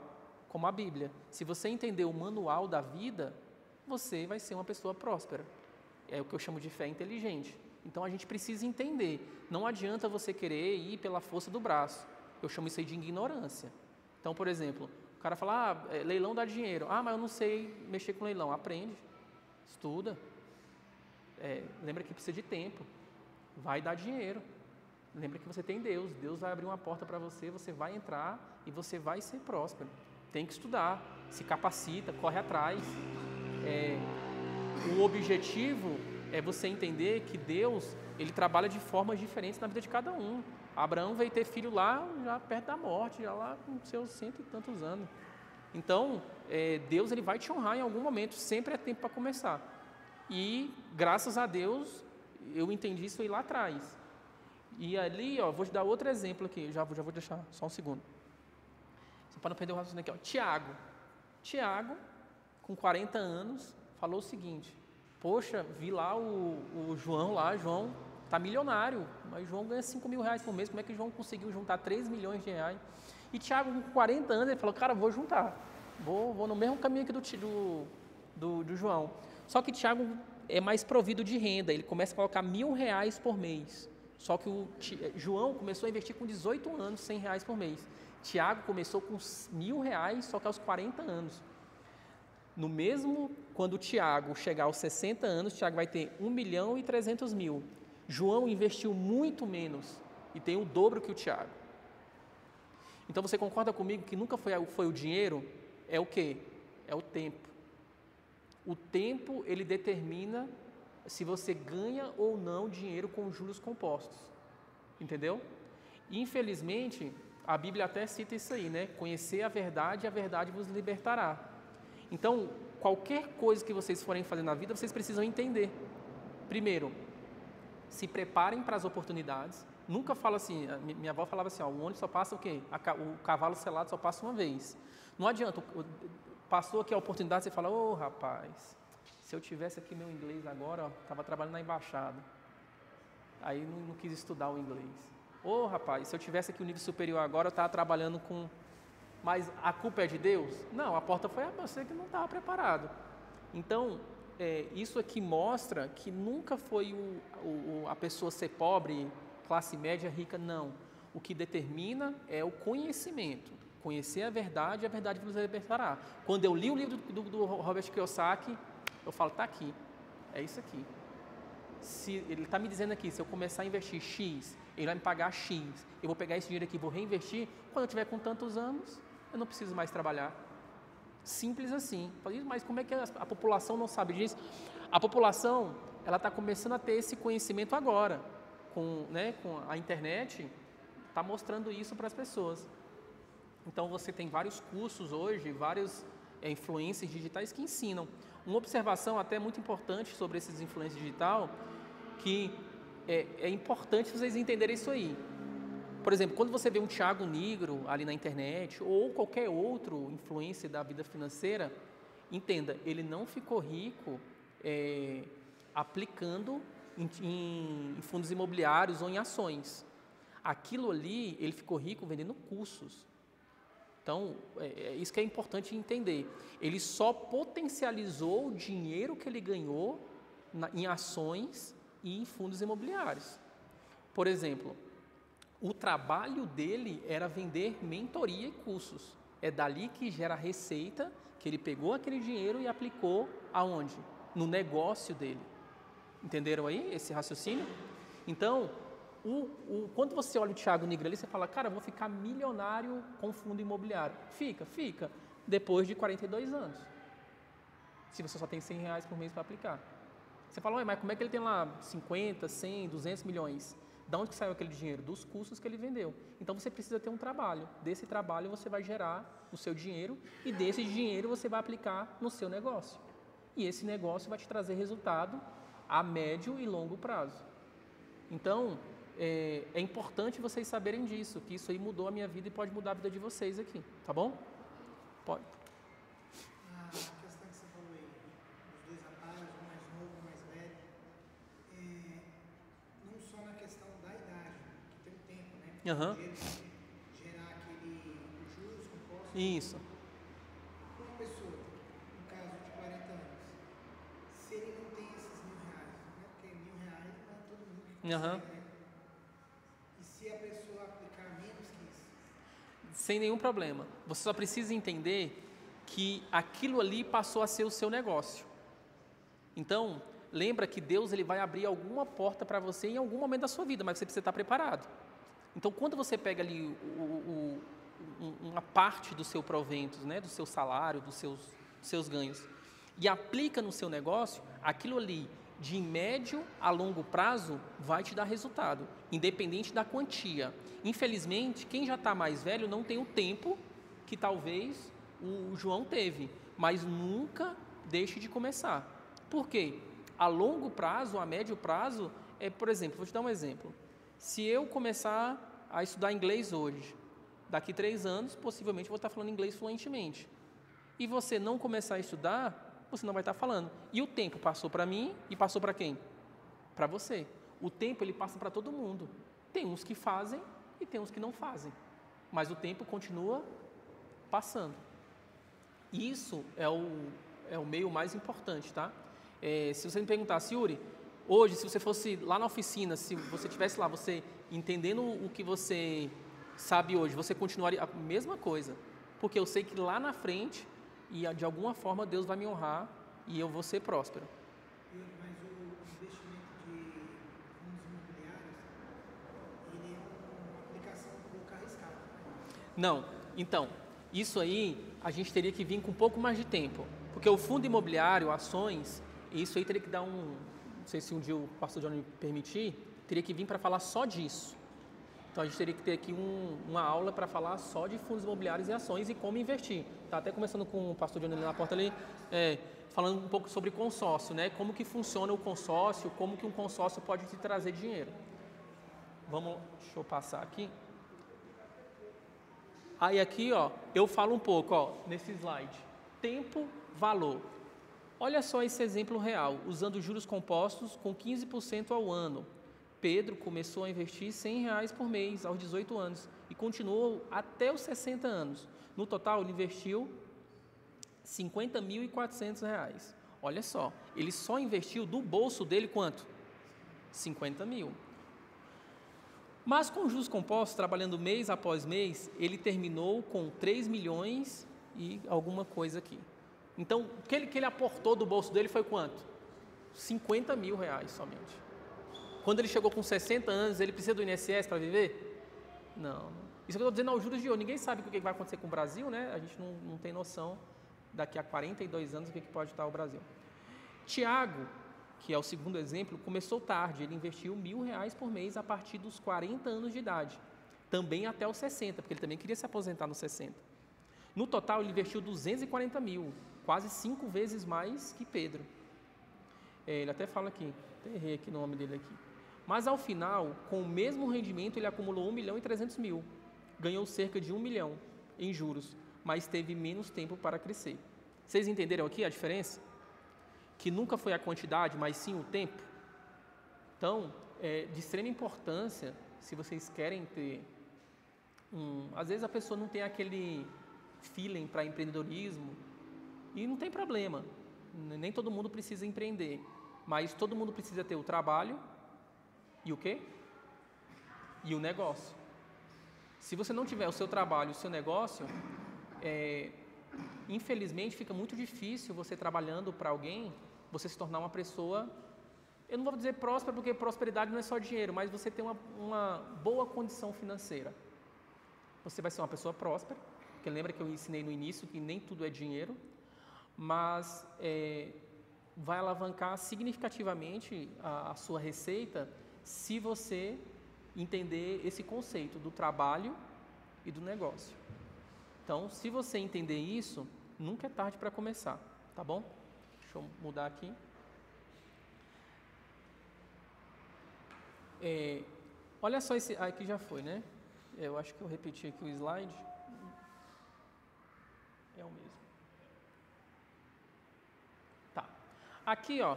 como a Bíblia. Se você entender o manual da vida, você vai ser uma pessoa próspera. É o que eu chamo de fé inteligente. Então, a gente precisa entender. Não adianta você querer ir pela força do braço. Eu chamo isso aí de ignorância. Então, por exemplo, o cara fala, leilão dá dinheiro. Mas eu não sei mexer com leilão. Aprende, estuda. Lembra que precisa de tempo. Vai dar dinheiro. Lembra que você tem Deus. Deus vai abrir uma porta para você, você vai entrar e você vai ser próspero. Tem que estudar, se capacita, corre atrás. O objetivo é você entender que Deus, ele trabalha de formas diferentes na vida de cada um. Abraão veio ter filho lá, já perto da morte, já lá com seus 100 e tantos anos. Então, Deus, ele vai te honrar em algum momento, sempre é tempo para começar. E, graças a Deus, eu entendi isso aí lá atrás. E ali, ó, vou te dar outro exemplo aqui, já vou deixar só um segundo. Só para não perder o raciocínio aqui, ó. Tiago, com 40 anos, falou o seguinte, poxa, vi lá o João está milionário, mas João ganha R$5 mil por mês, como é que João conseguiu juntar R$3 milhões? E Tiago, com 40 anos, ele falou, cara, vou juntar, vou no mesmo caminho aqui do João. Só que Tiago é mais provido de renda, ele começa a colocar R$1.000 por mês. Só que o João começou a investir com 18 anos, R$100 por mês. Tiago começou com R$1.000, só que aos 40 anos. Quando o Tiago chegar aos 60 anos, Tiago vai ter R$1.300.000. João investiu muito menos e tem o dobro que o Tiago. Então, você concorda comigo que nunca foi o dinheiro? É o quê? É o tempo. O tempo, ele determina se você ganha ou não dinheiro com juros compostos. Entendeu? Infelizmente, a Bíblia até cita isso aí, né? Conhecer a verdade e a verdade vos libertará. Então, qualquer coisa que vocês forem fazer na vida, vocês precisam entender. Primeiro, se preparem para as oportunidades. Nunca fala assim, minha avó falava assim, ó, o ônibus só passa o quê? O cavalo selado só passa uma vez. Não adianta, passou aqui a oportunidade, você fala, rapaz, se eu tivesse aqui meu inglês agora, estava trabalhando na embaixada. Aí não quis estudar o inglês. Rapaz, se eu tivesse aqui o nível superior agora, eu estava trabalhando com... Mas a culpa é de Deus? Não, a porta foi a você que não estava preparado. Então, isso aqui mostra que nunca foi a pessoa ser pobre, classe média, rica, não. O que determina é o conhecimento. Conhecer a verdade e a verdade vos libertará. Quando eu li o livro do Robert Kiyosaki, eu falo, está aqui, é isso aqui. Se ele está me dizendo aqui, se eu começar a investir X, ele vai me pagar X, eu vou pegar esse dinheiro aqui e vou reinvestir, quando eu tiver com tantos anos, eu não preciso mais trabalhar. Simples assim. Mas como é que a população não sabe disso? A população, ela está começando a ter esse conhecimento agora. Com a internet, está mostrando isso para as pessoas. Então, você tem vários cursos hoje, vários influencers digitais que ensinam. Uma observação até muito importante sobre esses influencers digital, que é importante vocês entenderem isso aí. Por exemplo, quando você vê um Thiago Nigro ali na internet, ou qualquer outro influencer da vida financeira, entenda, ele não ficou rico aplicando em fundos imobiliários ou em ações. Aquilo ali, ele ficou rico vendendo cursos. Então, isso que é importante entender. Ele só potencializou o dinheiro que ele ganhou em ações e em fundos imobiliários. Por exemplo, o trabalho dele era vender mentoria e cursos. É dali que gera a receita, que ele pegou aquele dinheiro e aplicou aonde? No negócio dele. Entenderam aí esse raciocínio? Então, quando você olha o Thiago Nigro ali, você fala, cara, eu vou ficar milionário com fundo imobiliário. Fica. Depois de 42 anos. Se você só tem R$100 por mês para aplicar. Você fala, mas como é que ele tem lá 50, 100, 200 milhões? De onde que saiu aquele dinheiro? Dos cursos que ele vendeu. Então, você precisa ter um trabalho. Desse trabalho, você vai gerar o seu dinheiro e desse dinheiro você vai aplicar no seu negócio. E esse negócio vai te trazer resultado a médio e longo prazo. Então, é importante vocês saberem disso, que isso aí mudou a minha vida e pode mudar a vida de vocês aqui, tá bom? Pode. A questão que você falou aí, dos dois rapazes, um mais novo, um mais velho, não só na questão da idade, que tem um tempo, né? Aham. Gerar os juros compostos. Isso. Uma pessoa, no caso de 40 anos, se ele não tem esses R$1.000, né? Porque R$1.000 não é todo mundo que consegue, Aham. né? E se a pessoa aplicar menos que isso? Sem nenhum problema. Você só precisa entender que aquilo ali passou a ser o seu negócio. Então, lembra que Deus ele vai abrir alguma porta para você em algum momento da sua vida, mas você precisa estar preparado. Então, quando você pega ali uma parte do seu provento, né, do seu salário, dos seus ganhos, e aplica no seu negócio, aquilo ali, de médio a longo prazo, vai te dar resultado, independente da quantia. Infelizmente, quem já está mais velho não tem o tempo que talvez o João teve, mas nunca deixe de começar. Por quê? A longo prazo, a médio prazo, por exemplo, vou te dar um exemplo. Se eu começar a estudar inglês hoje, daqui 3 anos, possivelmente vou estar falando inglês fluentemente. E você não começar a estudar, você não vai estar falando. E o tempo passou para mim e passou para quem? Para você. O tempo ele passa para todo mundo. Tem uns que fazem e tem uns que não fazem. Mas o tempo continua passando. Isso é o meio mais importante, tá? Se você me perguntasse, Yuri, hoje, se você fosse lá na oficina, se você estivesse lá, você entendendo o que você sabe hoje, você continuaria a mesma coisa. Porque eu sei que lá na frente, e de alguma forma, Deus vai me honrar e eu vou ser próspero. Mas o investimento de fundos imobiliários, ele é uma aplicação um pouco arriscada. Não, então, isso aí a gente teria que vir com um pouco mais de tempo. Porque o fundo imobiliário, ações, isso aí teria que dar não sei se um dia o pastor John me permitir, teria que vir para falar só disso. Então, a gente teria que ter aqui uma aula para falar só de fundos imobiliários e ações e como investir. Está até começando com o pastor John ali na porta ali, falando um pouco sobre consórcio, né? Como que funciona o consórcio, como que um consórcio pode te trazer dinheiro. Deixa eu passar aqui. Aí aqui, ó, eu falo um pouco, ó, nesse slide. Tempo, valor. Olha só esse exemplo real, usando juros compostos com 15% ao ano. Pedro começou a investir R$100 por mês aos 18 anos e continuou até os 60 anos. No total, ele investiu R$50.400. Olha só, ele só investiu do bolso dele quanto? 50 mil. Mas com juros compostos, trabalhando mês após mês, ele terminou com 3 milhões e alguma coisa aqui. Então, o que ele aportou do bolso dele foi quanto? R$50 mil somente. Quando ele chegou com 60 anos, ele precisa do INSS para viver? Não. Isso que eu estou dizendo aos juros de hoje. Ninguém sabe o que vai acontecer com o Brasil, né? A gente não tem noção daqui a 42 anos o que pode estar o Brasil. Tiago, que é o segundo exemplo, começou tarde. Ele investiu R$1.000 por mês a partir dos 40 anos de idade. também até os 60, porque ele também queria se aposentar nos 60. No total, ele investiu 240 mil, quase 5 vezes mais que Pedro. Ele até fala aqui, até errei aqui no nome dele aqui. Mas ao final, com o mesmo rendimento, ele acumulou 1.300.000. Ganhou cerca de 1 milhão em juros, mas teve menos tempo para crescer. Vocês entenderam aqui a diferença? Que nunca foi a quantidade, mas sim o tempo. Então, é de extrema importância, se vocês querem ter às vezes a pessoa não tem aquele feeling para empreendedorismo, e não tem problema, nem todo mundo precisa empreender, mas todo mundo precisa ter o trabalho e o quê? E o negócio. Se você não tiver o seu trabalho, o seu negócio, infelizmente fica muito difícil você trabalhando para alguém, você se tornar uma pessoa, eu não vou dizer próspera, porque prosperidade não é só dinheiro, mas você ter uma boa condição financeira. Você vai ser uma pessoa próspera, porque lembra que eu ensinei no início que nem tudo é dinheiro, mas vai alavancar significativamente a sua receita se você entender esse conceito do trabalho e do negócio. Então, se você entender isso, nunca é tarde para começar, tá bom? Deixa eu mudar aqui. Olha só esse... aqui já foi, né? Eu acho que eu repeti aqui o slide. É o mesmo. Tá. Aqui, ó,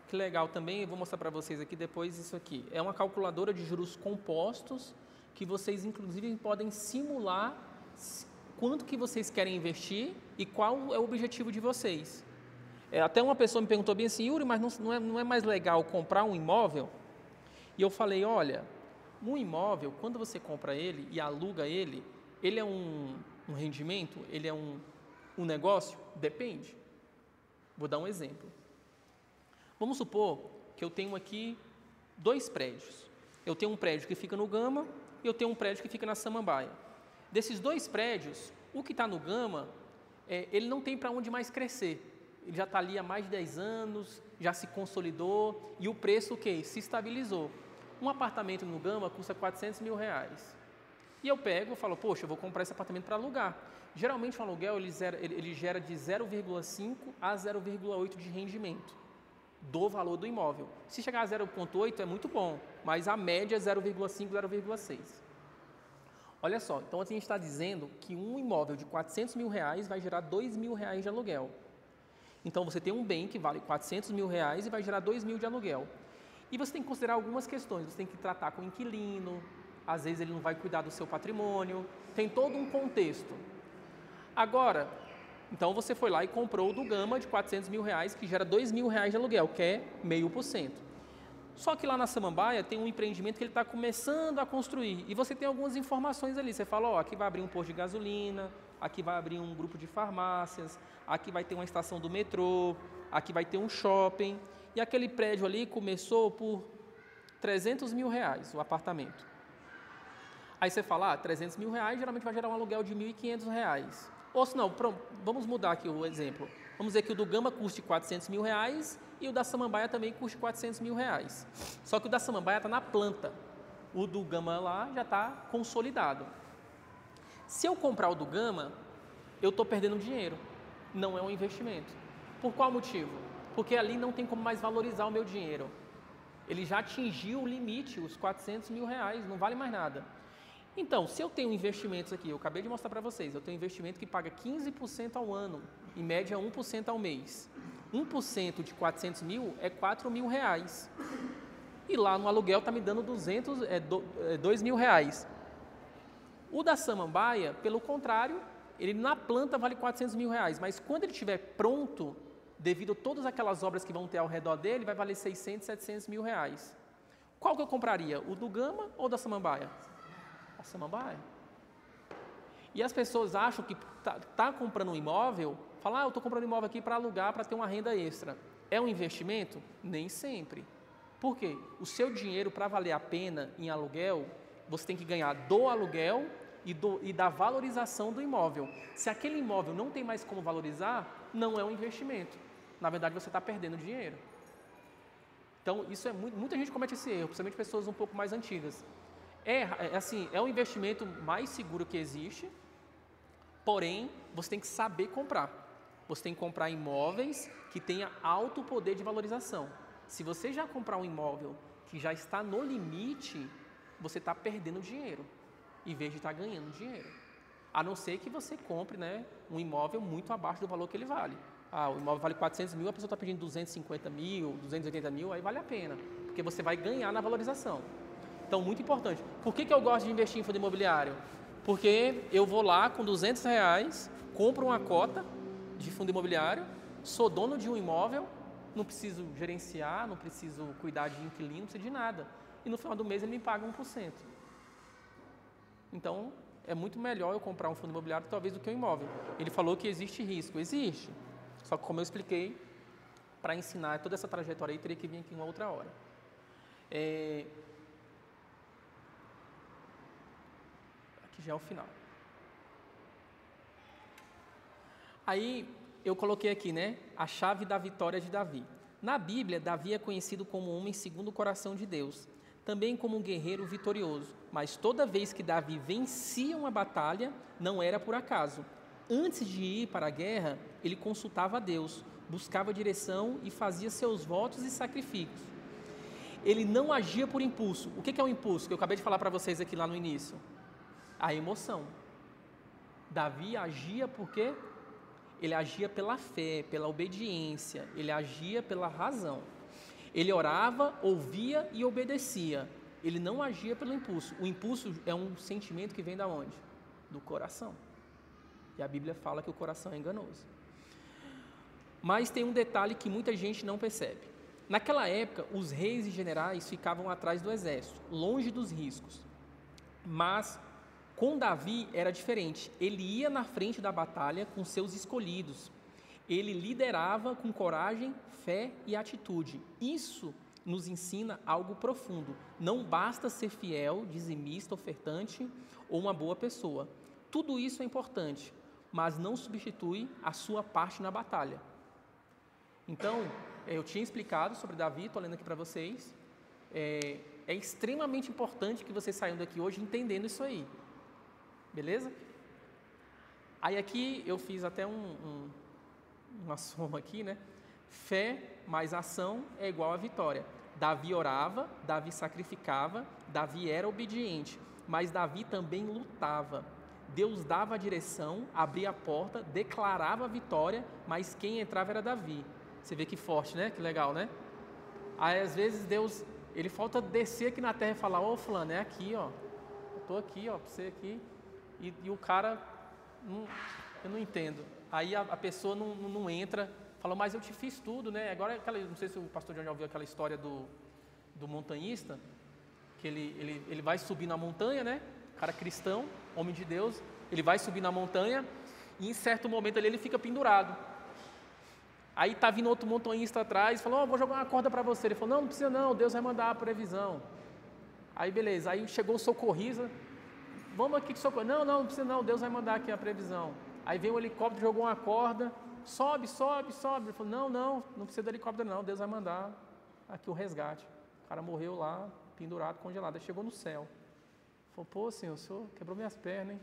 que legal também, eu vou mostrar para vocês aqui depois isso aqui. É uma calculadora de juros compostos que vocês, inclusive, podem simular quanto que vocês querem investir e qual é o objetivo de vocês. Até uma pessoa me perguntou bem assim, Yuri, mas não é mais legal comprar um imóvel? E eu falei, olha, um imóvel, quando você compra ele e aluga ele, ele é um rendimento? Ele é um negócio? Depende. Vou dar um exemplo. Vamos supor que eu tenho aqui 2 prédios. Eu tenho um prédio que fica no Gama e eu tenho um prédio que fica na Samambaia. Desses 2 prédios, o que está no Gama, ele não tem para onde mais crescer. Ele já está ali há mais de 10 anos, já se consolidou e o preço, o quê? Se estabilizou. Um apartamento no Gama custa 400 mil reais. E eu pego e falo, poxa, eu vou comprar esse apartamento para alugar. Geralmente um aluguel ele gera de 0,5 a 0,8 de rendimento do valor do imóvel. Se chegar a 0,8 é muito bom, mas a média é 0,5, 0,6. Olha só, então a gente está dizendo que um imóvel de 400 mil reais vai gerar 2 mil reais de aluguel. Então você tem um bem que vale 400 mil reais e vai gerar 2 mil de aluguel. E você tem que considerar algumas questões, você tem que tratar com o inquilino, às vezes ele não vai cuidar do seu patrimônio, tem todo um contexto. Agora, então você foi lá e comprou o do Gama de 400 mil reais, que gera 2 mil reais de aluguel, que é 0,5%. Só que lá na Samambaia tem um empreendimento que ele está começando a construir, e você tem algumas informações ali, você fala, ó, aqui vai abrir um posto de gasolina, aqui vai abrir um grupo de farmácias, aqui vai ter uma estação do metrô, aqui vai ter um shopping, e aquele prédio ali começou por 300 mil reais, o apartamento. Aí você fala, 300 mil reais geralmente vai gerar um aluguel de 1.500 reais. Ou se não, vamos mudar aqui o exemplo. Vamos dizer que o do Gama custe 400 mil reais e o da Samambaia também custe 400 mil reais. Só que o da Samambaia está na planta. O do Gama lá já está consolidado. Se eu comprar o do Gama, eu estou perdendo dinheiro. Não é um investimento. Por qual motivo? Porque ali não tem como mais valorizar o meu dinheiro. Ele já atingiu o limite, os 400 mil reais, não vale mais nada. Então, se eu tenho investimentos aqui, eu acabei de mostrar para vocês, eu tenho um investimento que paga 15% ao ano, em média 1% ao mês. 1% de 400 mil é 4 mil reais. E lá no aluguel está me dando 2 mil reais. O da Samambaia, pelo contrário, ele na planta vale 400 mil reais, mas quando ele estiver pronto, devido a todas aquelas obras que vão ter ao redor dele, vai valer 600, 700 mil reais. Qual que eu compraria? O do Gama ou da Samambaia? A Samambaia. E as pessoas acham que tá comprando um imóvel, falam, eu estou comprando um imóvel aqui para alugar, para ter uma renda extra. É um investimento? Nem sempre. Por quê? O seu dinheiro, para valer a pena em aluguel, você tem que ganhar do aluguel e da valorização do imóvel. Se aquele imóvel não tem mais como valorizar, não é um investimento. Na verdade, você está perdendo dinheiro. Então, isso muita gente comete esse erro, principalmente pessoas um pouco mais antigas. Assim, é o investimento mais seguro que existe, porém, você tem que saber comprar. Você tem que comprar imóveis que tenha alto poder de valorização. Se você já comprar um imóvel que já está no limite, você está perdendo dinheiro, em vez de estar ganhando dinheiro. A não ser que você compre, né, um imóvel muito abaixo do valor que ele vale. O imóvel vale 400 mil, a pessoa está pedindo 250 mil, 280 mil, aí vale a pena, porque você vai ganhar na valorização. Então, muito importante. Por que eu gosto de investir em fundo imobiliário? Porque eu vou lá com R$200, compro uma cota de fundo imobiliário, sou dono de um imóvel, não preciso gerenciar, não preciso cuidar de inquilino, não preciso de nada. E no final do mês ele me paga 1%. Então, é muito melhor eu comprar um fundo imobiliário talvez do que um imóvel. Ele falou que existe risco. Existe. Só que como eu expliquei, para ensinar toda essa trajetória aí, teria que vir aqui uma outra hora. Aqui já é o final. Aí, eu coloquei aqui, né, a chave da vitória de Davi. Na Bíblia, Davi é conhecido como um homem segundo o coração de Deus, também como um guerreiro vitorioso, mas toda vez que Davi vencia uma batalha, não era por acaso. Antes de ir para a guerra, ele consultava a Deus, buscava direção e fazia seus votos e sacrifícios. Ele não agia por impulso. O que é o impulso? Que eu acabei de falar para vocês aqui lá no início. A emoção. Davi agia porque ele agia pela fé, pela obediência, ele agia pela razão. Ele orava, ouvia e obedecia. Ele não agia pelo impulso. O impulso é um sentimento que vem da onde? Do coração. E a Bíblia fala que o coração é enganoso. Mas tem um detalhe que muita gente não percebe. Naquela época, os reis e generais ficavam atrás do exército, longe dos riscos. Mas com Davi era diferente. Ele ia na frente da batalha com seus escolhidos. Ele liderava com coragem, fé e atitude. Isso nos ensina algo profundo. Não basta ser fiel, dizimista, ofertante ou uma boa pessoa. Tudo isso é importante, mas não substitui a sua parte na batalha. Então, eu tinha explicado sobre Davi, estou lendo aqui para vocês. É extremamente importante que vocês saiam daqui hoje entendendo isso aí. Beleza? Aí aqui eu fiz até uma soma aqui, né? Fé mais ação é igual a vitória. Davi orava, Davi sacrificava, Davi era obediente, mas Davi também lutava. Deus dava a direção, abria a porta, declarava a vitória, mas quem entrava era Davi. Você vê que forte, né? Que legal, né? Aí às vezes Deus, ele falta descer aqui na terra e falar: ô fulano, é aqui, ó. Eu tô aqui, ó, pra você aqui. E o cara, eu não entendo. Aí a pessoa não entra, fala: mas eu te fiz tudo, né? Agora, não sei se o pastor John já ouviu aquela história do montanhista, que ele vai subir na montanha, né? Cara cristão, homem de Deus, ele vai subir na montanha e em certo momento ali ele fica pendurado. Aí tá vindo outro montanhista atrás e falou: vou jogar uma corda para você. Ele falou: não precisa não, Deus vai mandar a previsão. Aí beleza, aí chegou o socorrista: vamos aqui que socorro. Não precisa não, Deus vai mandar aqui a previsão. Aí veio o helicóptero, jogou uma corda, sobe. Ele falou: não precisa do helicóptero não, Deus vai mandar aqui o resgate. O cara morreu lá, pendurado, congelado. Aí chegou no céu. Falou: pô, Senhor, o Senhor quebrou minhas pernas, hein?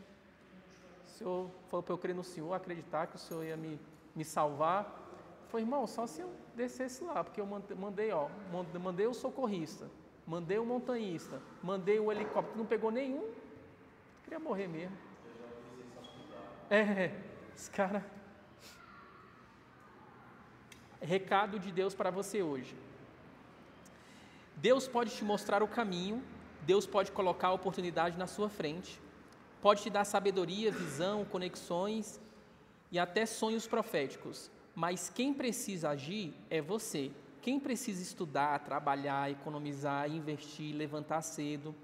O Senhor falou para eu crer no Senhor, acreditar que o Senhor ia me salvar. Falei: irmão, só se eu descesse lá, porque eu mandei o socorrista, mandei o montanhista, mandei o helicóptero, não pegou nenhum, queria morrer mesmo. Esse cara. Recado de Deus para você hoje. Deus pode te mostrar o caminho, Deus pode colocar a oportunidade na sua frente, pode te dar sabedoria, visão, conexões e até sonhos proféticos. Mas quem precisa agir é você. Quem precisa estudar, trabalhar, economizar, investir, levantar cedo,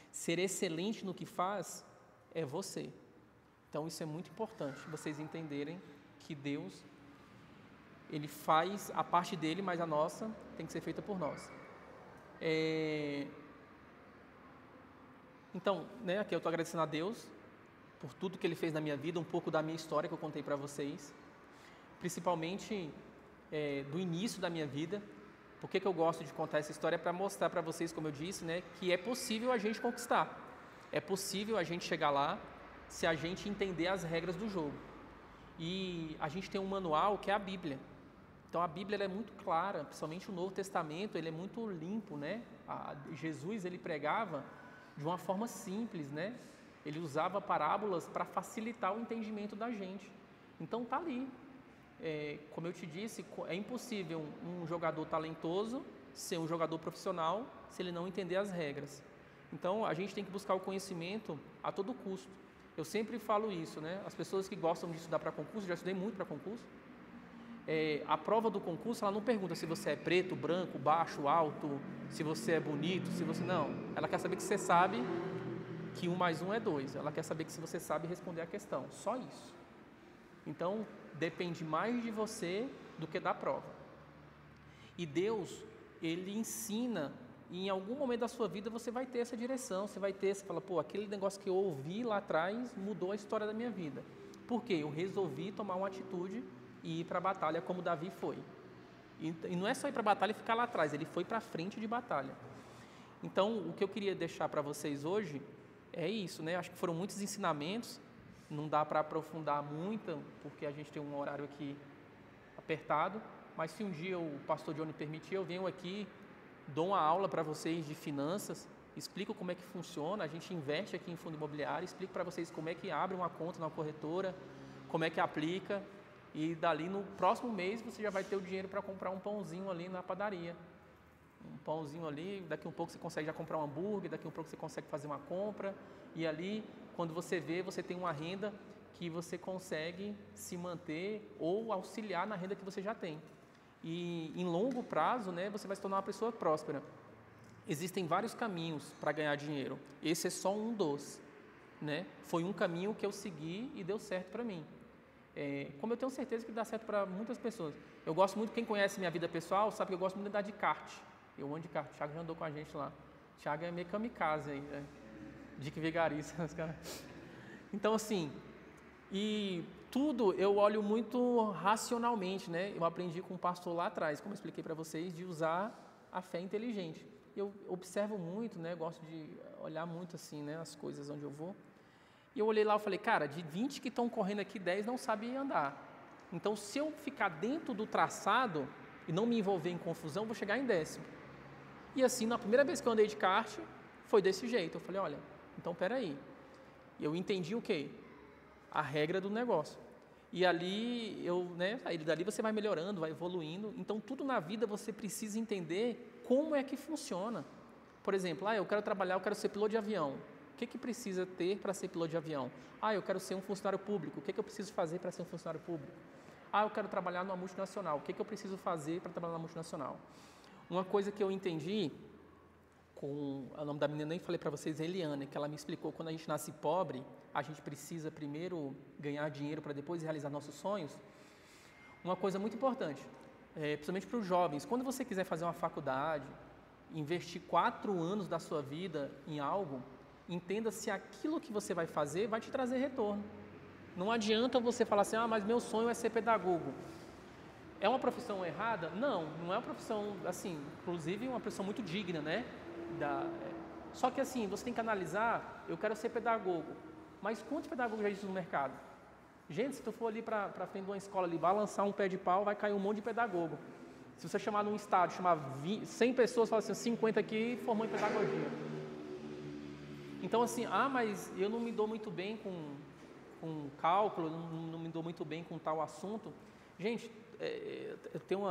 ser excelente no que faz, é você. Então isso é muito importante, vocês entenderem que Deus, Ele faz a parte dele, mas a nossa tem que ser feita por nós. Então, né, aqui eu estou agradecendo a Deus por tudo que Ele fez na minha vida, um pouco da minha história que eu contei para vocês. Principalmente do início da minha vida. Por que eu gosto de contar essa história? Para mostrar para vocês, como eu disse, né, que é possível a gente conquistar. É possível a gente chegar lá se a gente entender as regras do jogo. E a gente tem um manual que é a Bíblia. Então a Bíblia ela é muito clara, principalmente o Novo Testamento, ele é muito limpo, né? Jesus ele pregava de uma forma simples, né? Ele usava parábolas para facilitar o entendimento da gente. Então tá ali. Como eu te disse, é impossível um jogador talentoso ser um jogador profissional se ele não entender as regras. Então a gente tem que buscar o conhecimento a todo custo. Eu sempre falo isso, né? As pessoas que gostam de estudar para concurso, já estudei muito para concurso. A prova do concurso, ela não pergunta se você é preto, branco, baixo, alto, se você é bonito, se você... Não, ela quer saber que você sabe que 1 mais 1 é 2. Ela quer saber que se você sabe responder a questão. Só isso. Então, depende mais de você do que da prova. E Deus, Ele ensina, e em algum momento da sua vida você vai ter essa direção, você fala, pô, aquele negócio que eu ouvi lá atrás mudou a história da minha vida. Por quê? Eu resolvi tomar uma atitude e ir para a batalha como Davi foi. E não é só ir para a batalha e ficar lá atrás, ele foi para frente de batalha. Então, o que eu queria deixar para vocês hoje é isso, né? Acho que foram muitos ensinamentos, não dá para aprofundar muito, porque a gente tem um horário aqui apertado, mas se um dia o pastor Johnny permitir, eu venho aqui, dou uma aula para vocês de finanças, explico como é que funciona, a gente investe aqui em fundo imobiliário, explico para vocês como é que abre uma conta na corretora, como é que aplica, e dali no próximo mês você já vai ter o dinheiro para comprar um pãozinho ali na padaria. Um pãozinho ali, daqui a um pouco você consegue já comprar um hambúrguer, daqui a um pouco você consegue fazer uma compra, e ali, quando você vê, você tem uma renda que você consegue se manter ou auxiliar na renda que você já tem. E em longo prazo, né, você vai se tornar uma pessoa próspera. Existem vários caminhos para ganhar dinheiro. Esse é só um dos, né? Foi um caminho que eu segui e deu certo para mim. Como eu tenho certeza que dá certo para muitas pessoas. Eu gosto muito, quem conhece minha vida pessoal, sabe que eu gosto muito de andar de kart. Eu ando de kart, o Thiago já andou com a gente lá. O Thiago é meio kamikaze aí, né? Dica vigarista. Então, assim, e tudo eu olho muito racionalmente, né? Eu aprendi com um pastor lá atrás, como eu expliquei para vocês, de usar a fé inteligente. Eu observo muito, né? Gosto de olhar muito assim, né? As coisas onde eu vou. E eu olhei lá e falei, cara, de 20 que estão correndo aqui, 10 não sabem andar. Então, se eu ficar dentro do traçado e não me envolver em confusão, eu vou chegar em 10º. E assim, na primeira vez que eu andei de kart, foi desse jeito. Eu falei, olha, então peraí. E eu entendi o quê? A regra do negócio. E ali, aí dali você vai melhorando, vai evoluindo. Então, tudo na vida você precisa entender como é que funciona. Por exemplo, eu quero trabalhar, eu quero ser piloto de avião. O que precisa ter para ser piloto de avião? Eu quero ser um funcionário público. O que eu preciso fazer para ser um funcionário público? Eu quero trabalhar numa multinacional. O que eu preciso fazer para trabalhar numa multinacional? Uma coisa que eu entendi, o nome da menina nem falei para vocês, é Eliane, que ela me explicou, quando a gente nasce pobre, a gente precisa primeiro ganhar dinheiro para depois realizar nossos sonhos. Uma coisa muito importante, principalmente para os jovens, quando você quiser fazer uma faculdade, investir 4 anos da sua vida em algo, entenda se aquilo que você vai fazer vai te trazer retorno. Não adianta você falar assim, mas meu sonho é ser pedagogo. É uma profissão errada? Não, não é uma profissão, assim, inclusive uma profissão muito digna, né? Só que assim, você tem que analisar, eu quero ser pedagogo, mas quantos pedagogos já existem no mercado? Gente, se tu for ali para frente de uma escola ali, balançar um pé de pau, vai cair um monte de pedagogo. Se você chamar num estádio, chamar 100 pessoas, fala assim, 50 aqui formou em pedagogia. Então assim, mas eu não me dou muito bem com cálculo, não me dou muito bem com tal assunto. Gente, eu tenho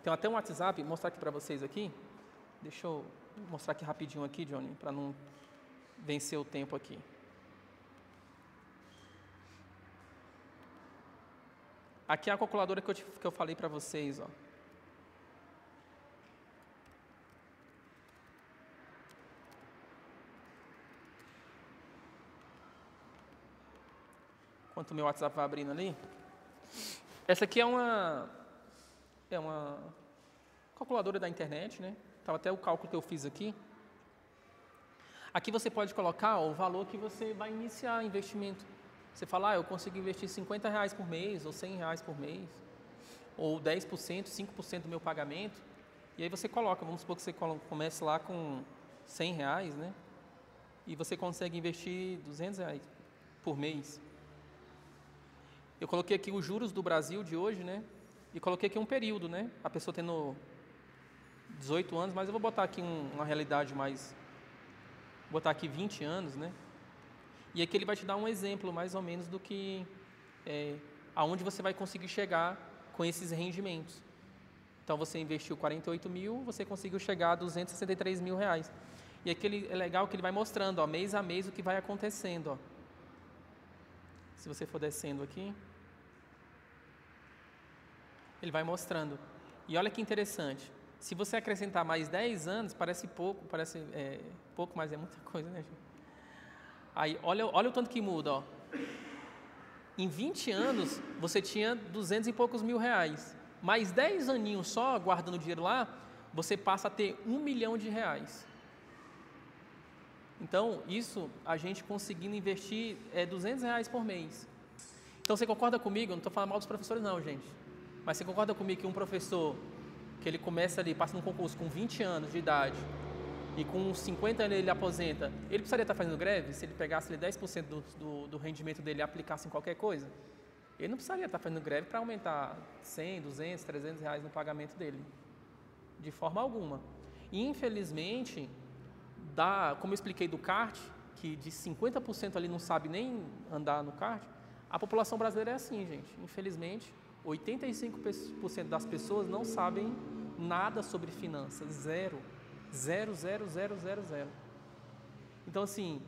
até um WhatsApp, vou mostrar aqui para vocês aqui. Deixa eu mostrar aqui rapidinho aqui, Johnny, para não vencer o tempo aqui. Aqui é a calculadora que eu falei para vocês, ó. Enquanto o meu WhatsApp vai abrindo ali. Essa aqui é uma calculadora da internet, né? Estava até o cálculo que eu fiz aqui. Aqui você pode colocar o valor que você vai iniciar investimento. Você fala, eu consigo investir R$50 por mês, ou R$100 por mês, ou 10%, 5% do meu pagamento. E aí você coloca, vamos supor que você comece lá com R$100, né? e você consegue investir R$200 por mês. Eu coloquei aqui os juros do Brasil de hoje, né? E coloquei aqui um período, né? A pessoa tendo 18 anos, mas eu vou botar aqui uma realidade mais... Vou botar aqui 20 anos, né? E aqui ele vai te dar um exemplo, mais ou menos, do que... aonde você vai conseguir chegar com esses rendimentos. Então, você investiu 48 mil, você conseguiu chegar a 263 mil reais. E aqui é legal que ele vai mostrando, ó, mês a mês, o que vai acontecendo, ó. Se você for descendo aqui, ele vai mostrando. E olha que interessante, se você acrescentar mais 10 anos, parece pouco, pouco, mas é muita coisa, né, gente? Aí, olha o tanto que muda, ó. Em 20 anos, você tinha 200 e poucos mil reais. Mais 10 aninhos só, guardando dinheiro lá, você passa a ter R$1 milhão. Então, isso, a gente conseguindo investir R$200 por mês. Então, você concorda comigo? Eu não estou falando mal dos professores não, gente. Mas você concorda comigo que um professor, que ele começa ali, passa num concurso com 20 anos de idade, e com 50 anos ele aposenta, ele precisaria estar fazendo greve se ele pegasse ali 10% do rendimento dele e aplicasse em qualquer coisa? Ele não precisaria estar fazendo greve para aumentar 100, 200, 300 reais no pagamento dele. De forma alguma. E, infelizmente, como eu expliquei do kart, que de 50% ali não sabe nem andar no kart, a população brasileira é assim, gente. Infelizmente, 85% das pessoas não sabem nada sobre finanças. Zero. Zero, zero, zero, zero, zero. Então, assim,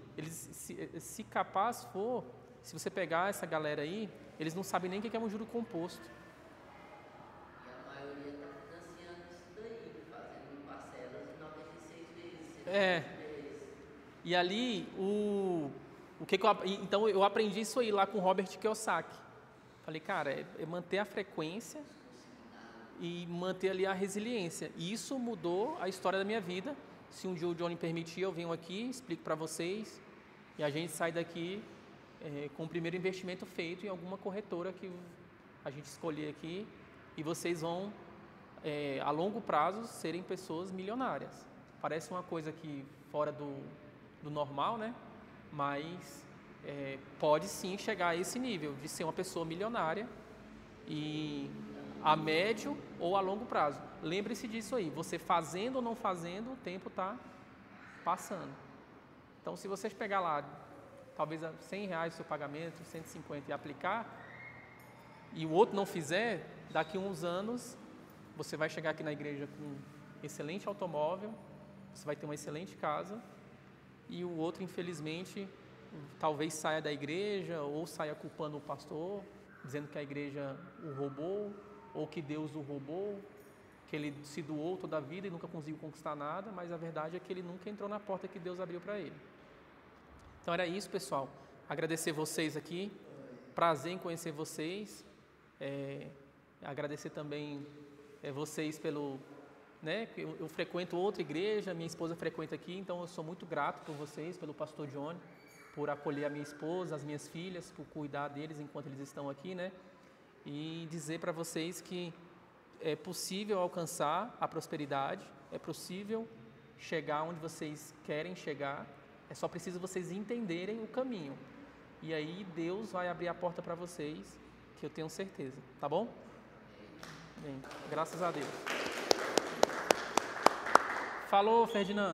se capaz for, se você pegar essa galera aí, eles não sabem nem o que é um juro composto. E a maioria está financiando isso daí, fazendo parcelas em 96 vezes, 120 vezes. E ali, então eu aprendi isso aí lá com o Robert Kiyosaki. Falei, cara, é manter a frequência e manter ali a resiliência. E isso mudou a história da minha vida. Se um dia o Johnny permitir, eu venho aqui, explico para vocês, e a gente sai daqui com o primeiro investimento feito em alguma corretora que a gente escolher aqui, e vocês vão, a longo prazo, serem pessoas milionárias. Parece uma coisa que fora do normal, né? Mas pode sim chegar a esse nível de ser uma pessoa milionária e a médio ou a longo prazo. Lembre-se disso aí, você fazendo ou não fazendo, o tempo está passando. Então, se vocês pegar lá, talvez R$100 o seu pagamento, 150 e aplicar, e o outro não fizer, daqui a uns anos, você vai chegar aqui na igreja com um excelente automóvel, você vai ter uma excelente casa, e o outro, infelizmente, talvez saia da igreja ou saia culpando o pastor, dizendo que a igreja o roubou, ou que Deus o roubou, que ele se doou toda a vida e nunca conseguiu conquistar nada, mas a verdade é que ele nunca entrou na porta que Deus abriu para ele. Então era isso, pessoal. Agradecer vocês aqui, prazer em conhecer vocês, agradecer também vocês pelo... né, eu frequento outra igreja, minha esposa frequenta aqui, então eu sou muito grato por vocês, pelo pastor Johnny, por acolher a minha esposa, as minhas filhas, por cuidar deles enquanto eles estão aqui, né? E dizer para vocês que é possível alcançar a prosperidade, é possível chegar onde vocês querem chegar, é só preciso vocês entenderem o caminho. E aí Deus vai abrir a porta para vocês, que eu tenho certeza, tá bom? Bem, graças a Deus. Falou, Ferdinando.